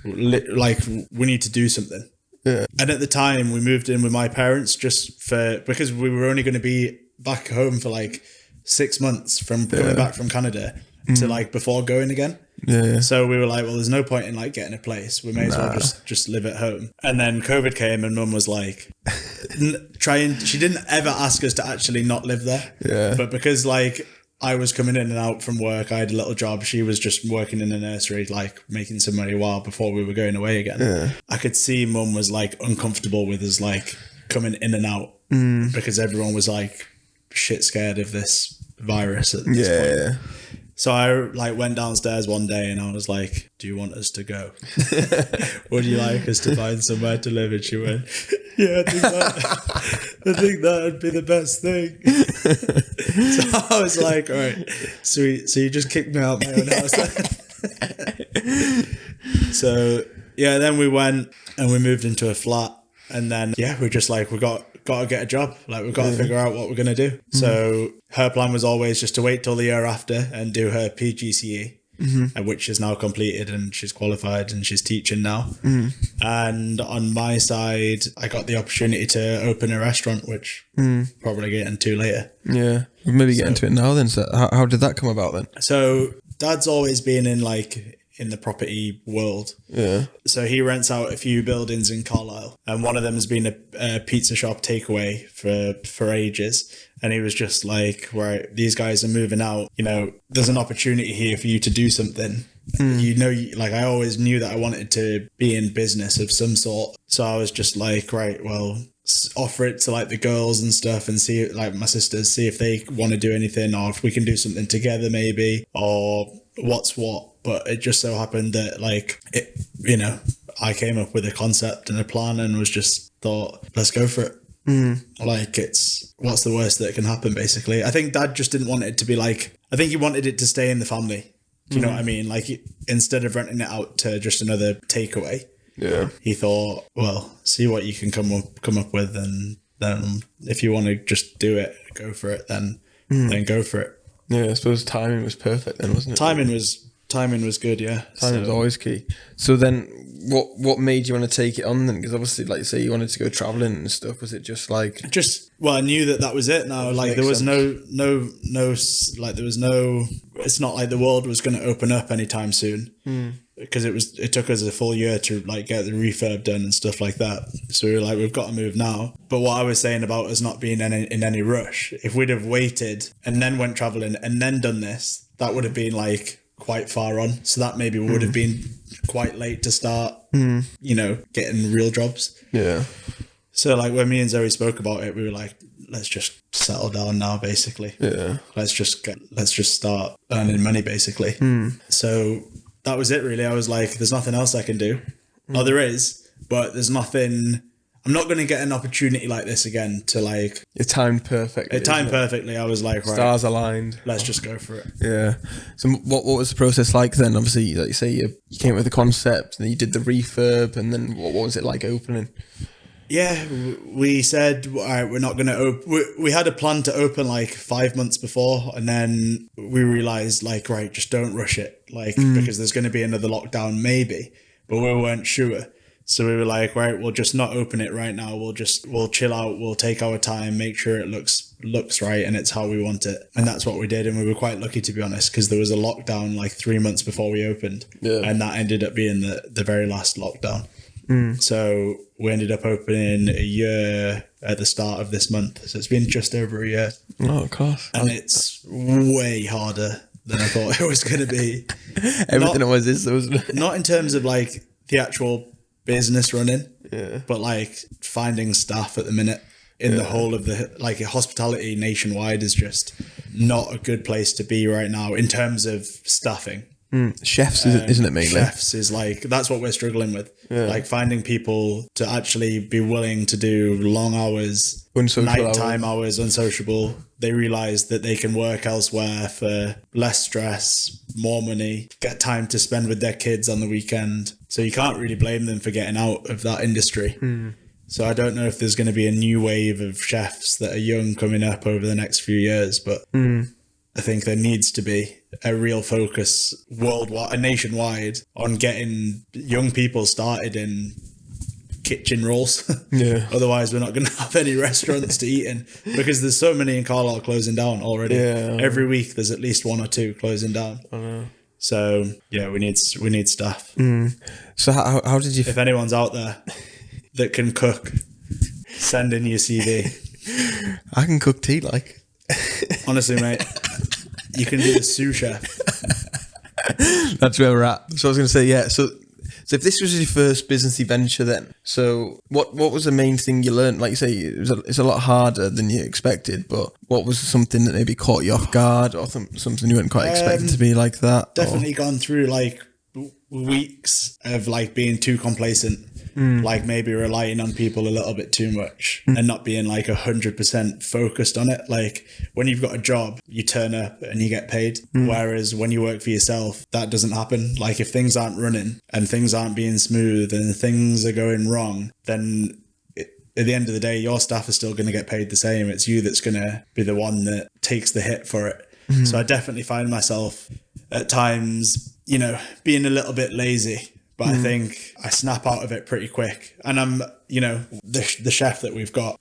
we need to do something. Yeah. And at the time we moved in with my parents because we were only going to be back home for like 6 months from coming back from Canada to like before going again. Yeah. So we were like, well, there's no point in like getting a place. We may as well just live at home. And then COVID came, and Mum was like, she didn't ever ask us to actually not live there. Yeah. But because like I was coming in and out from work, I had a little job. She was just working in a nursery, like making some money while before we were going away again. Yeah. I could see Mum was like uncomfortable with us like coming in and out because everyone was like shit scared of this virus at this point. Yeah. So I like went downstairs one day and I was like, do you want us to go? Would you like us to find somewhere to live? And she went, yeah, I think that would be the best thing. So I was like, all right, sweet. So you just kicked me out my own house. So yeah, then we went and we moved into a flat, and then we're just like, we got to get a job. Like we've got to figure out what we're going to do. So her plan was always just to wait till the year after and do her PGCE, which is now completed, and she's qualified and she's teaching now. And on my side, I got the opportunity to open a restaurant, which probably get into later. Yeah, we'll maybe get into it now then. So how did that come about then? So Dad's always been in like in the property world. Yeah. So he rents out a few buildings in Carlisle, and one of them has been a pizza shop takeaway for ages. And he was just like, right, these guys are moving out. You know, there's an opportunity here for you to do something. You know, like I always knew that I wanted to be in business of some sort. So I was just like, right, well, offer it to like the girls and stuff and see, like my sisters, see if they want to do anything or if we can do something together maybe or what's what. But it just so happened that like, it, you know, I came up with a concept and a plan and was just thought, let's go for it. Like it's what's the worst that can happen basically. I think Dad just didn't want it to be like, I think he wanted it to stay in the family. Do you know what I mean? Like instead of renting it out to just another takeaway, he thought, well, see what you can come up with, and then if you want to just do it, go for it, then go for it. Yeah, I suppose timing was perfect then, wasn't it? Timing was good, yeah. Timing was always key. So then what made you want to take it on then? Because obviously, like you say, you wanted to go travelling and stuff. Was it just like... I knew that was it now. Like there was no, like there was no... It's not like the world was going to open up anytime soon. Because it took us a full year to like get the refurb done and stuff like that. So we were like, we've got to move now. But what I was saying about us not being in any rush, if we'd have waited and then went travelling and then done this, that would have been like quite far on. So that maybe would have been quite late to start, you know, getting real jobs. Yeah. So like when me and Zoe spoke about it, we were like, let's just settle down now, basically. Yeah. Let's just start earning money, basically. So that was it, really. I was like, there's nothing else I can do. Oh, there is, but there's nothing. I'm not going to get an opportunity like this again to like... It timed perfectly. It timed perfectly. I was like, right. Stars aligned. Let's just go for it. Yeah. So what was the process like then? Obviously, like you say, you came up with the concept and then you did the refurb, and then what was it like opening? Yeah, we said, all right, we're not going to open... We had a plan to open like 5 months before, and then we realised like, right, just don't rush it. Like, because there's going to be another lockdown maybe, but we weren't sure. So we were like, right, we'll just not open it right now. We'll chill out. We'll take our time, make sure it looks right and it's how we want it. And that's what we did. And we were quite lucky, to be honest, because there was a lockdown like 3 months before we opened. Yeah. And that ended up being the very last lockdown. So we ended up opening a year at the start of this month. So it's been just over a year. Oh, of course. And it's way harder than I thought it was going to be. Everything always is, though, isn't it? Not in terms of like the actual business running, but like finding staff at the minute in the whole of the like hospitality nationwide is just not a good place to be right now in terms of staffing. Chefs, isn't it mainly? Chefs is like, that's what we're struggling with. Like finding people to actually be willing to do long hours, nighttime hours, unsociable. They realize that they can work elsewhere for less stress, more money, get time to spend with their kids on the weekend. So you can't really blame them for getting out of that industry. So I don't know if there's going to be a new wave of chefs that are young coming up over the next few years, but I think there needs to be a real focus worldwide, nationwide, on getting young people started in kitchen roles. Otherwise, we're not going to have any restaurants to eat in, because there's so many in Carlisle closing down already. Every week, there's at least 1 or 2 closing down. I know. So yeah, we need staff. So how did you? If anyone's out there that can cook, send in your CV. I can cook tea, like. Honestly, mate. You can be the sous chef. That's where we're at. So I was going to say, yeah. So if this was your first businessy venture, then so what was the main thing you learned? Like you say, it's a lot harder than you expected. But what was something that maybe caught you off guard, or something you weren't quite expecting to be like that? Definitely gone through like weeks of like being too complacent. Like maybe relying on people a little bit too much and not being like 100% focused on it. Like when you've got a job, you turn up and you get paid. Whereas when you work for yourself, that doesn't happen. Like if things aren't running and things aren't being smooth and things are going wrong, then at the end of the day, your staff are still going to get paid the same. It's you that's going to be the one that takes the hit for it. So I definitely find myself at times, you know, being a little bit lazy. But I think I snap out of it pretty quick. And I'm, you know, the chef that we've got,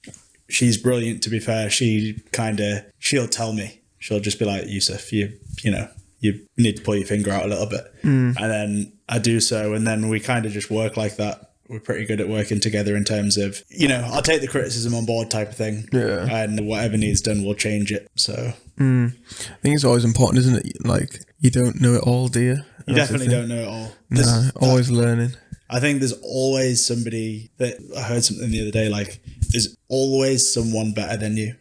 she's brilliant, to be fair. She'll tell me. She'll just be like, Yousef, you know, you need to pull your finger out a little bit. And then I do so. And then we kind of just work like that. We're pretty good at working together in terms of, I'll take the criticism on board type of thing. Yeah. And whatever needs done, we'll change it. So I think it's always important, isn't it? Like, you don't know it all, do you? You definitely don't know it all. No, always learning. I think there's always somebody that I heard something the other day, like there's always someone better than you.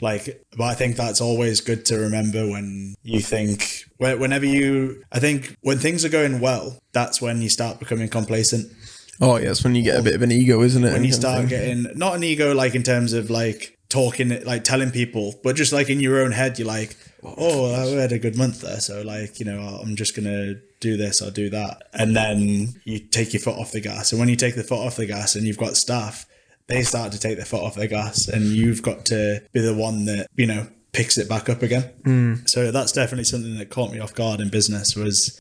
But I think that's always good to remember when you think, when things are going well, that's when you start becoming complacent. Oh, yeah, it's when you get a bit of an ego, isn't it? When you start getting, not an ego like in terms of like talking, like telling people, but just like in your own head, you're like, oh, I had a good month there. So like, I'm just going to do this, I'll do that. And then you take your foot off the gas. And when you take the foot off the gas and you've got staff, they start to take their foot off their gas and you've got to be the one that, picks it back up again. So that's definitely something that caught me off guard in business was,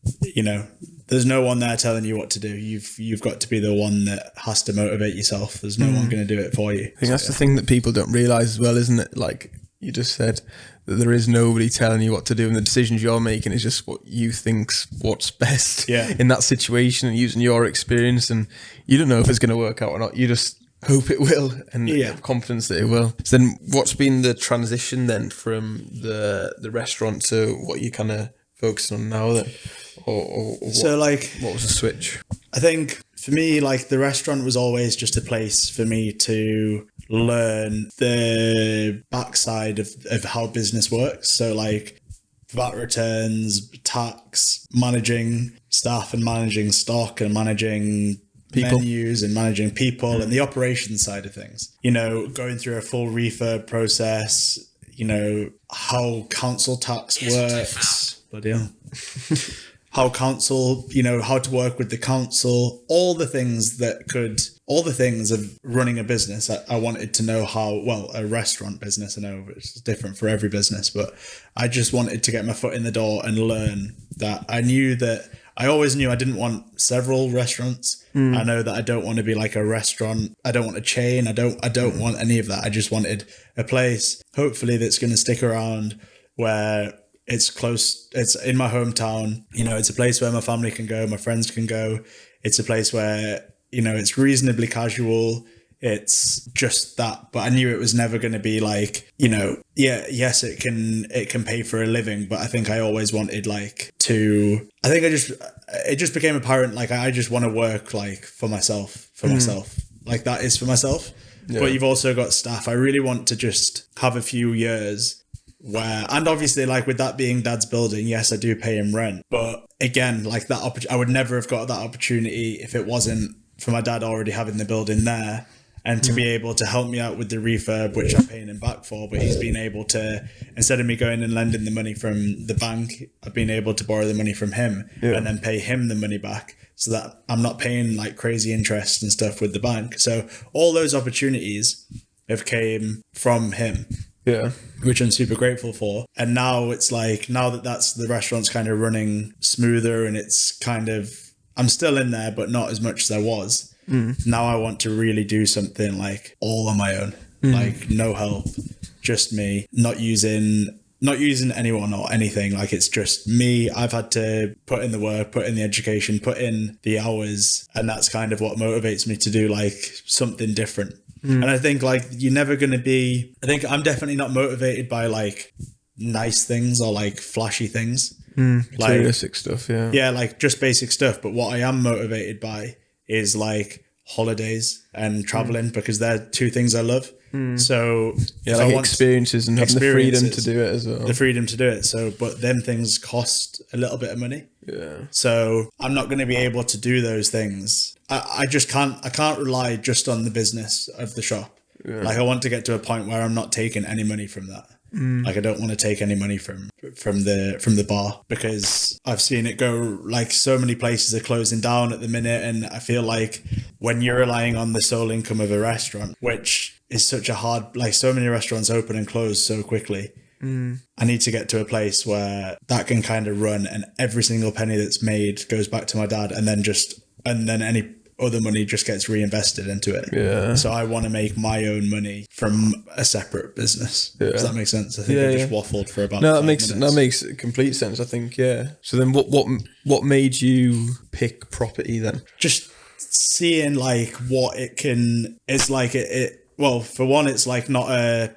there's no one there telling you what to do. You've got to be the one that has to motivate yourself. There's no one going to do it for you. I think that's the thing that people don't realise as well, isn't it? Like you just said, that there is nobody telling you what to do and the decisions you're making is just what you think's what's best in that situation and using your experience, and you don't know if it's going to work out or not. You just hope it will and have confidence that it will. So then what's been the transition then from the restaurant to what you kind of focusing on now then? Or what, so like, what was the switch? I think for me, like the restaurant was always just a place for me to learn the backside of how business works. So like VAT returns, tax, managing staff and managing stock and managing menus and managing people and the operations side of things. Going through a full refurb process, how council tax works. Bloody hell. How council, how to work with the council, all the things of running a business. I wanted to know a restaurant business, I know it's different for every business, but I just wanted to get my foot in the door and learn that. I always knew I didn't want several restaurants. I know that I don't want to be like a restaurant. I don't want a chain. I don't want any of that. I just wanted a place, hopefully, that's going to stick around where it's close. It's in my hometown. It's a place where my family can go, my friends can go. It's a place where, it's reasonably casual. It's just that. But I knew it was never going to be like, yes, it can pay for a living. But I think I always wanted it just became apparent. Like, I just want to work like for myself, like that is for myself. Yeah. But you've also got staff. I really want to just have a few years and obviously, like with that being Dad's building, yes, I do pay him rent. But again, like that, I would never have got that opportunity if it wasn't for my dad already having the building there and to be able to help me out with the refurb, which I'm paying him back for. But he's been able to, instead of me going and lending the money from the bank, I've been able to borrow the money from him and then pay him the money back so that I'm not paying like crazy interest and stuff with the bank. So all those opportunities have came from him. Yeah. Which I'm super grateful for. And now it's like, now that the restaurant's kind of running smoother and it's kind of, I'm still in there, but not as much as I was. Now I want to really do something like all on my own, like no help, just me, not using anyone or anything. Like it's just me. I've had to put in the work, put in the education, put in the hours. And that's kind of what motivates me to do like something different. And I think like I think I'm definitely not motivated by like nice things or like flashy things. Like basic stuff, yeah. Yeah, like just basic stuff. But what I am motivated by is like holidays and traveling because they're two things I love. So yeah, like experiences and having the freedom to do it as well. The freedom to do it. So, but them things cost a little bit of money. Yeah. So I'm not going to be able to do those things. I just can't. I can't rely just on the business of the shop. Yeah. Like I want to get to a point where I'm not taking any money from that. Like I don't want to take any money from the bar because I've seen it go like so many places are closing down at the minute, and I feel like when you're relying on the sole income of a restaurant, which is such a hard, like so many restaurants open and close so quickly. I need to get to a place where that can kind of run and every single penny that's made goes back to my dad, and then other money just gets reinvested into it. Yeah. So I want to make my own money from a separate business. Does that make sense? I think I just waffled for about. No, that makes complete sense. I think. Yeah. So then, what made you pick property then? Just seeing like what it can. It's like it. Well, for one, it's like not a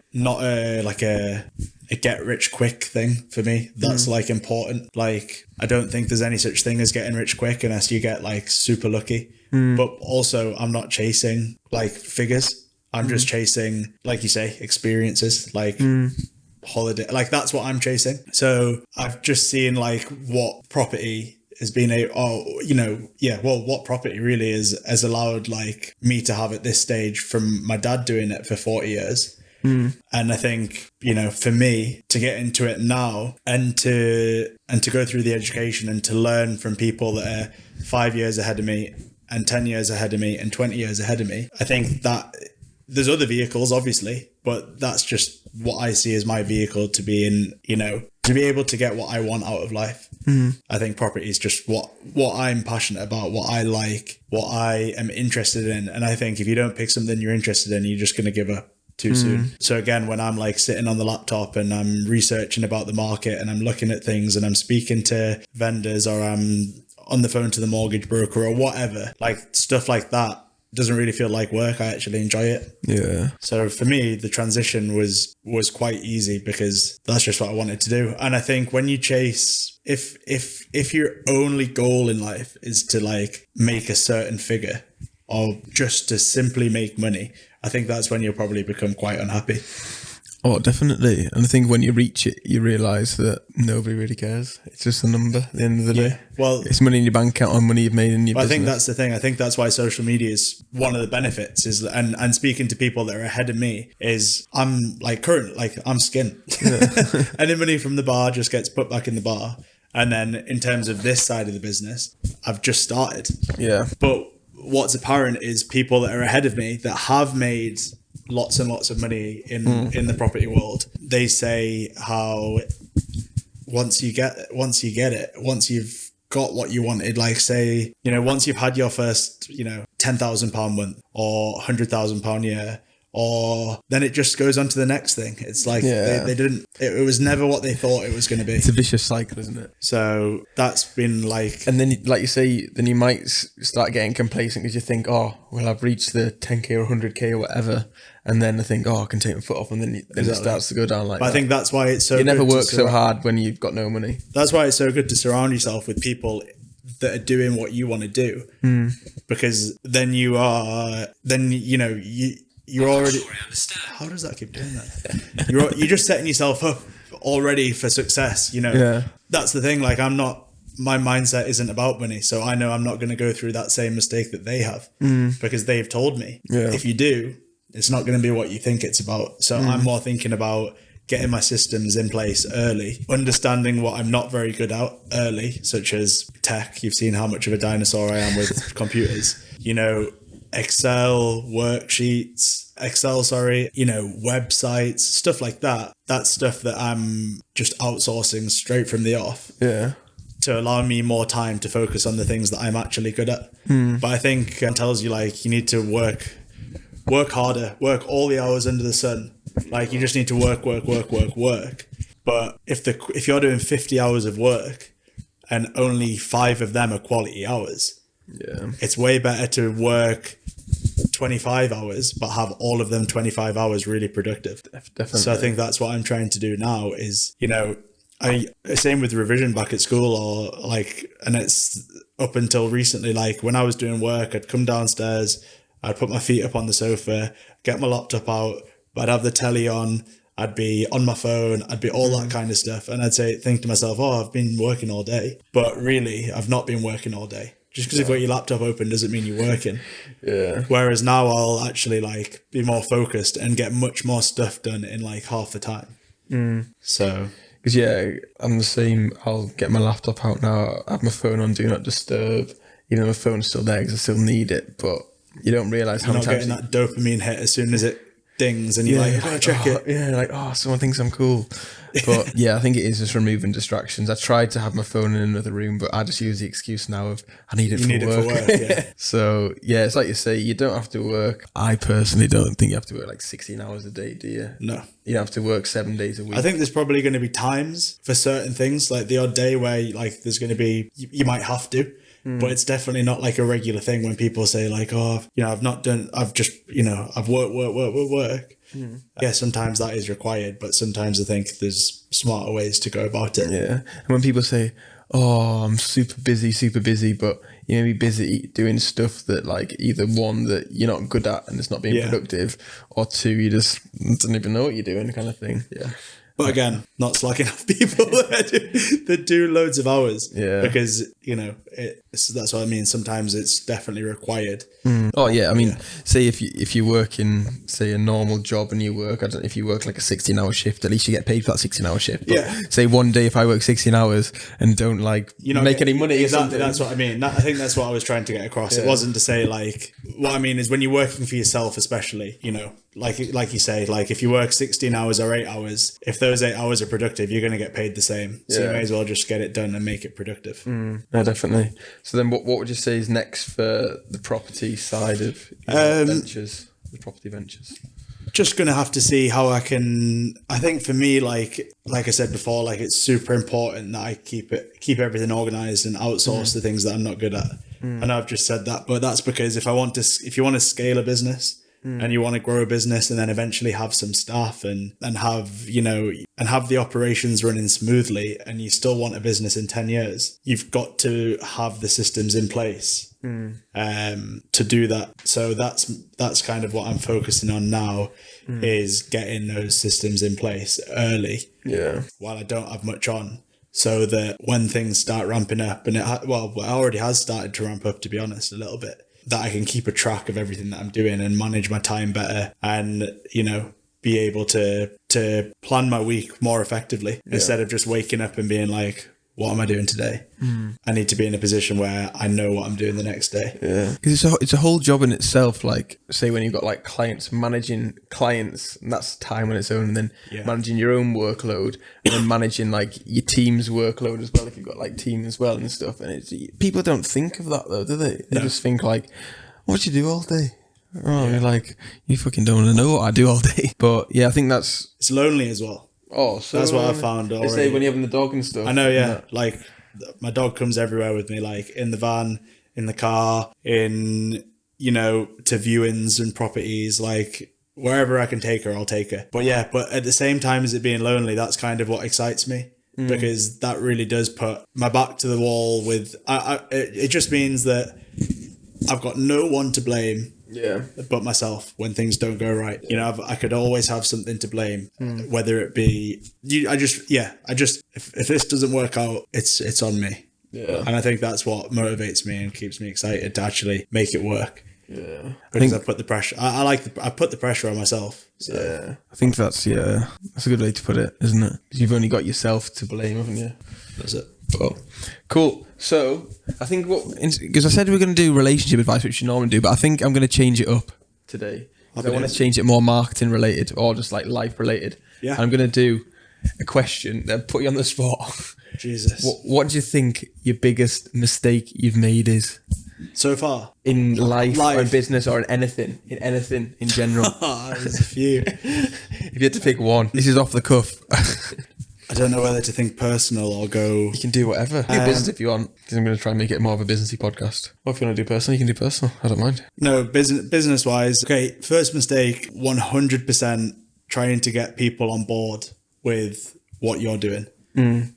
get rich quick thing for me. That's like important. Like, I don't think there's any such thing as getting rich quick unless you get like super lucky. But also, I'm not chasing like figures. I'm just chasing, like you say, experiences, like holiday. Like, that's what I'm chasing. So I've just seen like what property has been what property really has allowed like me to have at this stage from my dad doing it for 40 years. And I think, for me to get into it now and to go through the education and to learn from people that are 5 years ahead of me and 10 years ahead of me and 20 years ahead of me, I think that there's other vehicles, obviously, but that's just what I see as my vehicle to be in, to be able to get what I want out of life. I think property is just what I'm passionate about, what I like, what I am interested in. And I think if you don't pick something you're interested in, you're just going to give up too soon. So again, when I'm like sitting on the laptop and I'm researching about the market and I'm looking at things and I'm speaking to vendors or I'm on the phone to the mortgage broker or whatever, like stuff like that doesn't really feel like work. I actually enjoy it. Yeah. So for me, the transition was quite easy because that's just what I wanted to do. And I think when you chase, if your only goal in life is to like make a certain figure or just to simply make money, I think that's when you'll probably become quite unhappy. Oh, definitely. And I think when you reach it, you realise that nobody really cares. It's just a number at the end of the day. Well, it's money in your bank account or money you've made in your business. I think that's the thing. I think that's why social media is one of the benefits is, and speaking to people that are ahead of me is I'm like I'm skin. Yeah. Any money from the bar just gets put back in the bar. And then in terms of this side of the business, I've just started. Yeah. But what's apparent is people that are ahead of me that have made lots and lots of money in the property world, they say how once you get it, once you've got what you wanted, like say, once you've had your first, £10,000 month or £100,000 year, or then it just goes on to the next thing. It's like they didn't, it was never what they thought it was going to be. It's a vicious cycle, isn't it? So that's been like... And then, like you say, then you might start getting complacent because you think, oh, well, I've reached the 10k or 100k or whatever. And then I think, oh, I can take my foot off. And then it starts to go down like that. I think that's why it's so You never work so hard when you've got no money. That's why it's so good to surround yourself with people that are doing what you want to do. Because then you're already... How does that keep doing that? You're just setting yourself up already for success, Yeah. That's the thing. Like my mindset isn't about money. So I know I'm not going to go through that same mistake that they have because they've told me if you do, it's not going to be what you think it's about. So I'm more thinking about getting my systems in place early, understanding what I'm not very good at early, such as tech. You've seen how much of a dinosaur I am with computers, Excel, worksheets, websites, stuff like that. That's stuff that I'm just outsourcing straight from the off. Yeah. To allow me more time to focus on the things that I'm actually good at. But I think it tells you like you need to work harder, work all the hours under the sun. Like you just need to work. But if you're doing 50 hours of work and only 5 of them are quality hours, it's way better to work 25 hours but have all of them 25 hours really productive. Definitely. So I think that's what I'm trying to do now is, same with revision back at school or like, and it's up until recently, like when I was doing work, I'd come downstairs, I'd put my feet up on the sofa, get my laptop out, I'd have the telly on, I'd be on my phone, I'd be all that kind of stuff. And I'd think to myself, oh, I've been working all day. But really, I've not been working all day. Just because you've got your laptop open doesn't mean you're working. Yeah. Whereas now I'll actually like be more focused and get much more stuff done in like half the time. So... Because I'm the same. I'll get my laptop out now, have my phone on Do Not Disturb. My phone's still there because I still need it, but you don't realise how many times... You're not getting that dopamine hit as soon as it dings and you're like, oh, check it. Yeah, like, oh, someone thinks I'm cool. But yeah, I think it is just removing distractions. I tried to have my phone in another room, but I just use the excuse now of I need it for work. Yeah. So yeah, it's like you say, you don't have to work. I personally don't think you have to work like 16 hours a day, do you? No. You have to work 7 days a week. I think there's probably going to be times for certain things, like the odd day where like there's going to be, you might have to. But it's definitely not like a regular thing when people say like, oh, you know, I've worked. Yeah, sometimes that is required, but sometimes I think there's smarter ways to go about it. Yeah. And when people say, oh, I'm super busy, but you may be busy doing stuff that like either one, that you're not good at and it's not being productive, or two, you just don't even know what you're doing kind of thing. Yeah. But again, not slacking off people that do loads of hours. Yeah. Because, you know, that's what I mean. Sometimes it's definitely required. Oh, yeah. I mean, say if you work in, say, a normal job and you work, I don't know, if you work like a 16-hour shift, at least you get paid for that 16-hour shift. But say one day if I work 16 hours and don't like make any money or something. That's what I mean. I think that's what I was trying to get across. It wasn't to say like, what I mean is when you're working for yourself, especially, you know, like you say, like if you work 16 hours or 8 hours, if those 8 hours are productive, you're going to get paid the same. So you may as well just get it done and make it productive. No, definitely. So then what would you say is next for the property side of ventures, the property ventures? Just going to have to see how I think for me, like I said before, like it's super important that I keep everything organized and outsource the things that I'm not good at. I know I've just said that, but that's because if you want to scale a business, and you want to grow a business and then eventually have some staff and have the operations running smoothly, and you still want a business in 10 years, you've got to have the systems in place to do that. So that's kind of what I'm focusing on now, is getting those systems in place early while I don't have much on, so that when things start ramping up, and it already has started to ramp up, to be honest, a little bit, that I can keep a track of everything that I'm doing and manage my time better, and, you know, be able to plan my week more effectively instead of just waking up and being like, what am I doing today? I need to be in a position where I know what I'm doing the next day. Yeah, because it's a whole job in itself. Like, say when you've got like clients, managing clients, and that's time on its own, and then managing your own workload, and then managing like your team's workload as well, if you've got like team as well and stuff. And people don't think of that though, do they? They just think like, what do you do all day? Oh, you're like, you fucking don't want to know what I do all day. But yeah, I think it's lonely as well. Oh, so that's what I found already. They say when you're having the dog and stuff. I know, yeah. Like, my dog comes everywhere with me, like in the van, in the car, in, you know, to viewings and properties, like wherever I can take her, I'll take her. But yeah, but at the same time as it being lonely, that's kind of what excites me, because that really does put my back to the wall with, it just means that I've got no one to blame. But myself when things don't go right. You know, I could always have something to blame, whether it be if this doesn't work out, it's on me. And I think that's what motivates me and keeps me excited to actually make it work. Because I put the pressure. I put the pressure on myself. So. I think that's a good way to put it, isn't it? You've only got yourself to blame, haven't you? That's it. Well, cool. So I think because I said we we're going to do relationship advice, which you normally do, but I think I'm going to change it up today. I want to change it more marketing related or just like life related. Yeah. And I'm going to do a question that put you on the spot. Jesus. What do you think your biggest mistake you've made is? So far? In life or in business or in anything in general. There's a few. If you had to pick one, this is off the cuff. I don't know whether to think personal or go... You can do whatever. Do business if you want, because I'm going to try and make it more of a businessy podcast. Or if you want to do personal, you can do personal. I don't mind. No, business-wise, okay, first mistake, 100% trying to get people on board with what you're doing.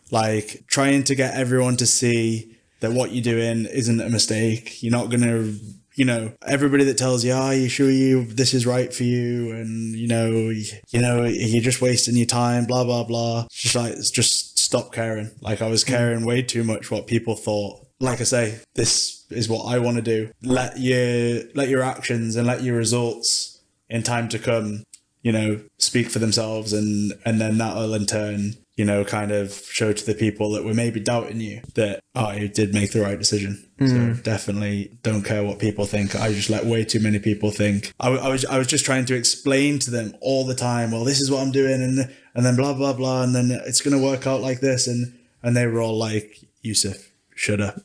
Like, trying to get everyone to see that what you're doing isn't a mistake. You're not going to... You know, everybody that tells you, you sure this is right for you, and you know, you're just wasting your time, blah blah blah. Just stop caring. Like, I was caring way too much what people thought. Like I say, this is what I want to do. Let your actions and let your results in time to come, you know, speak for themselves, and then that'll in turn, you know, kind of show to the people that were maybe doubting you that, oh, you did make the right decision. So definitely don't care what people think. I just let way too many people think. I was just trying to explain to them all the time, well, this is what I'm doing, and then blah, blah, blah, and then it's going to work out like this. And they were all like, Yousef, shut up.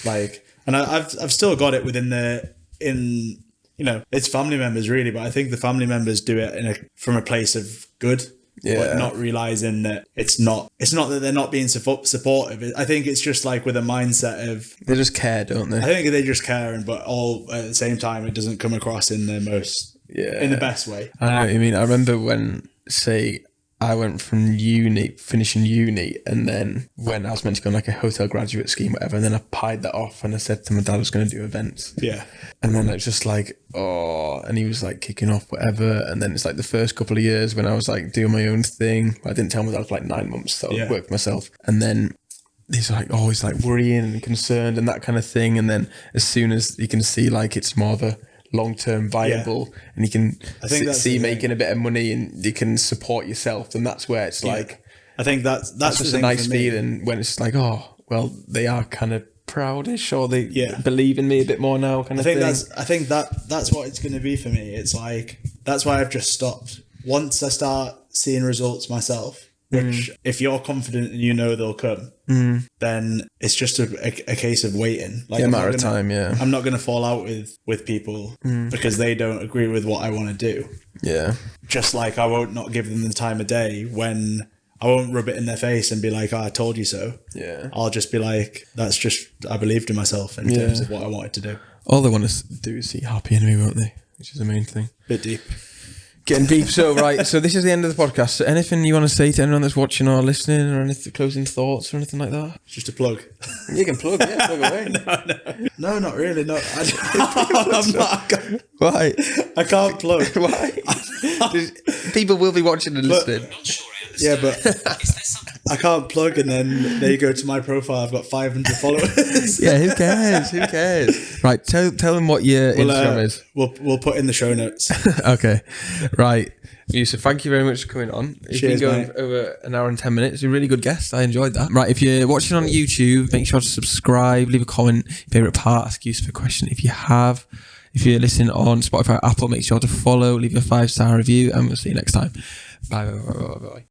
Like, and I've still got it you know, it's family members really, but I think the family members do it from a place of good. But not realizing that it's not that they're not being supportive. I think it's just like with a mindset of they just care, don't they? I think they just care, but all at the same time it doesn't come across in the most in the best way. I know what you mean. I remember when, say, I went from finishing uni, and then when I was meant to go on like a hotel graduate scheme, whatever, and then I pied that off and I said to my dad I was going to do events. Yeah. And then it's just like, oh, and he was like kicking off, whatever. And then it's like the first couple of years when I was like doing my own thing. I didn't tell him that I was like 9 months, so I worked myself. And then he's like always like worrying and concerned and that kind of thing. And then as soon as you can see like it's more of a long-term viable and you can see making a bit of money and you can support yourself, then that's where it's like, I think that's just a nice feeling when it's like, oh, well, they are kind of proudish, or they believe in me a bit more now, kind of thing. I think that's what it's going to be for me. It's like, that's why I've just stopped. Once I start seeing results myself, which if you're confident and you know they'll come, then it's just a case of waiting. Like, a matter of time, I'm not going to fall out with people because they don't agree with what I want to do. Yeah. Just like I won't not give them the time of day when I won't rub it in their face and be like, oh, I told you so. Yeah. I'll just be like, that's just, I believed in myself in terms of what I wanted to do. All they want to do is see you happy in me, won't they? Which is the main thing. Bit deep. Getting deep. So, right, so this is the end of the podcast. So anything you want to say to anyone that's watching or listening, or anything, closing thoughts or anything like that? Just a plug. You can plug, plug away. No, not really. No, I'm not. Why? I can't plug. Why? People will be watching and listening. Yeah, but I can't plug, and then there you go to my profile. I've got 500 followers. Yeah, who cares? Who cares? Right, tell them what your Instagram is. We'll put in the show notes. Okay, right. Yousef, thank you very much for coming on. It's Cheers, been going mate. over an hour and 10 minutes. It's a really good guest. I enjoyed that. Right, if you're watching on YouTube, make sure to subscribe, leave a comment, favourite part, ask Yousef a question if you have. If you're listening on Spotify or Apple, make sure to follow, leave a 5-star review, and we'll see you next time. Bye.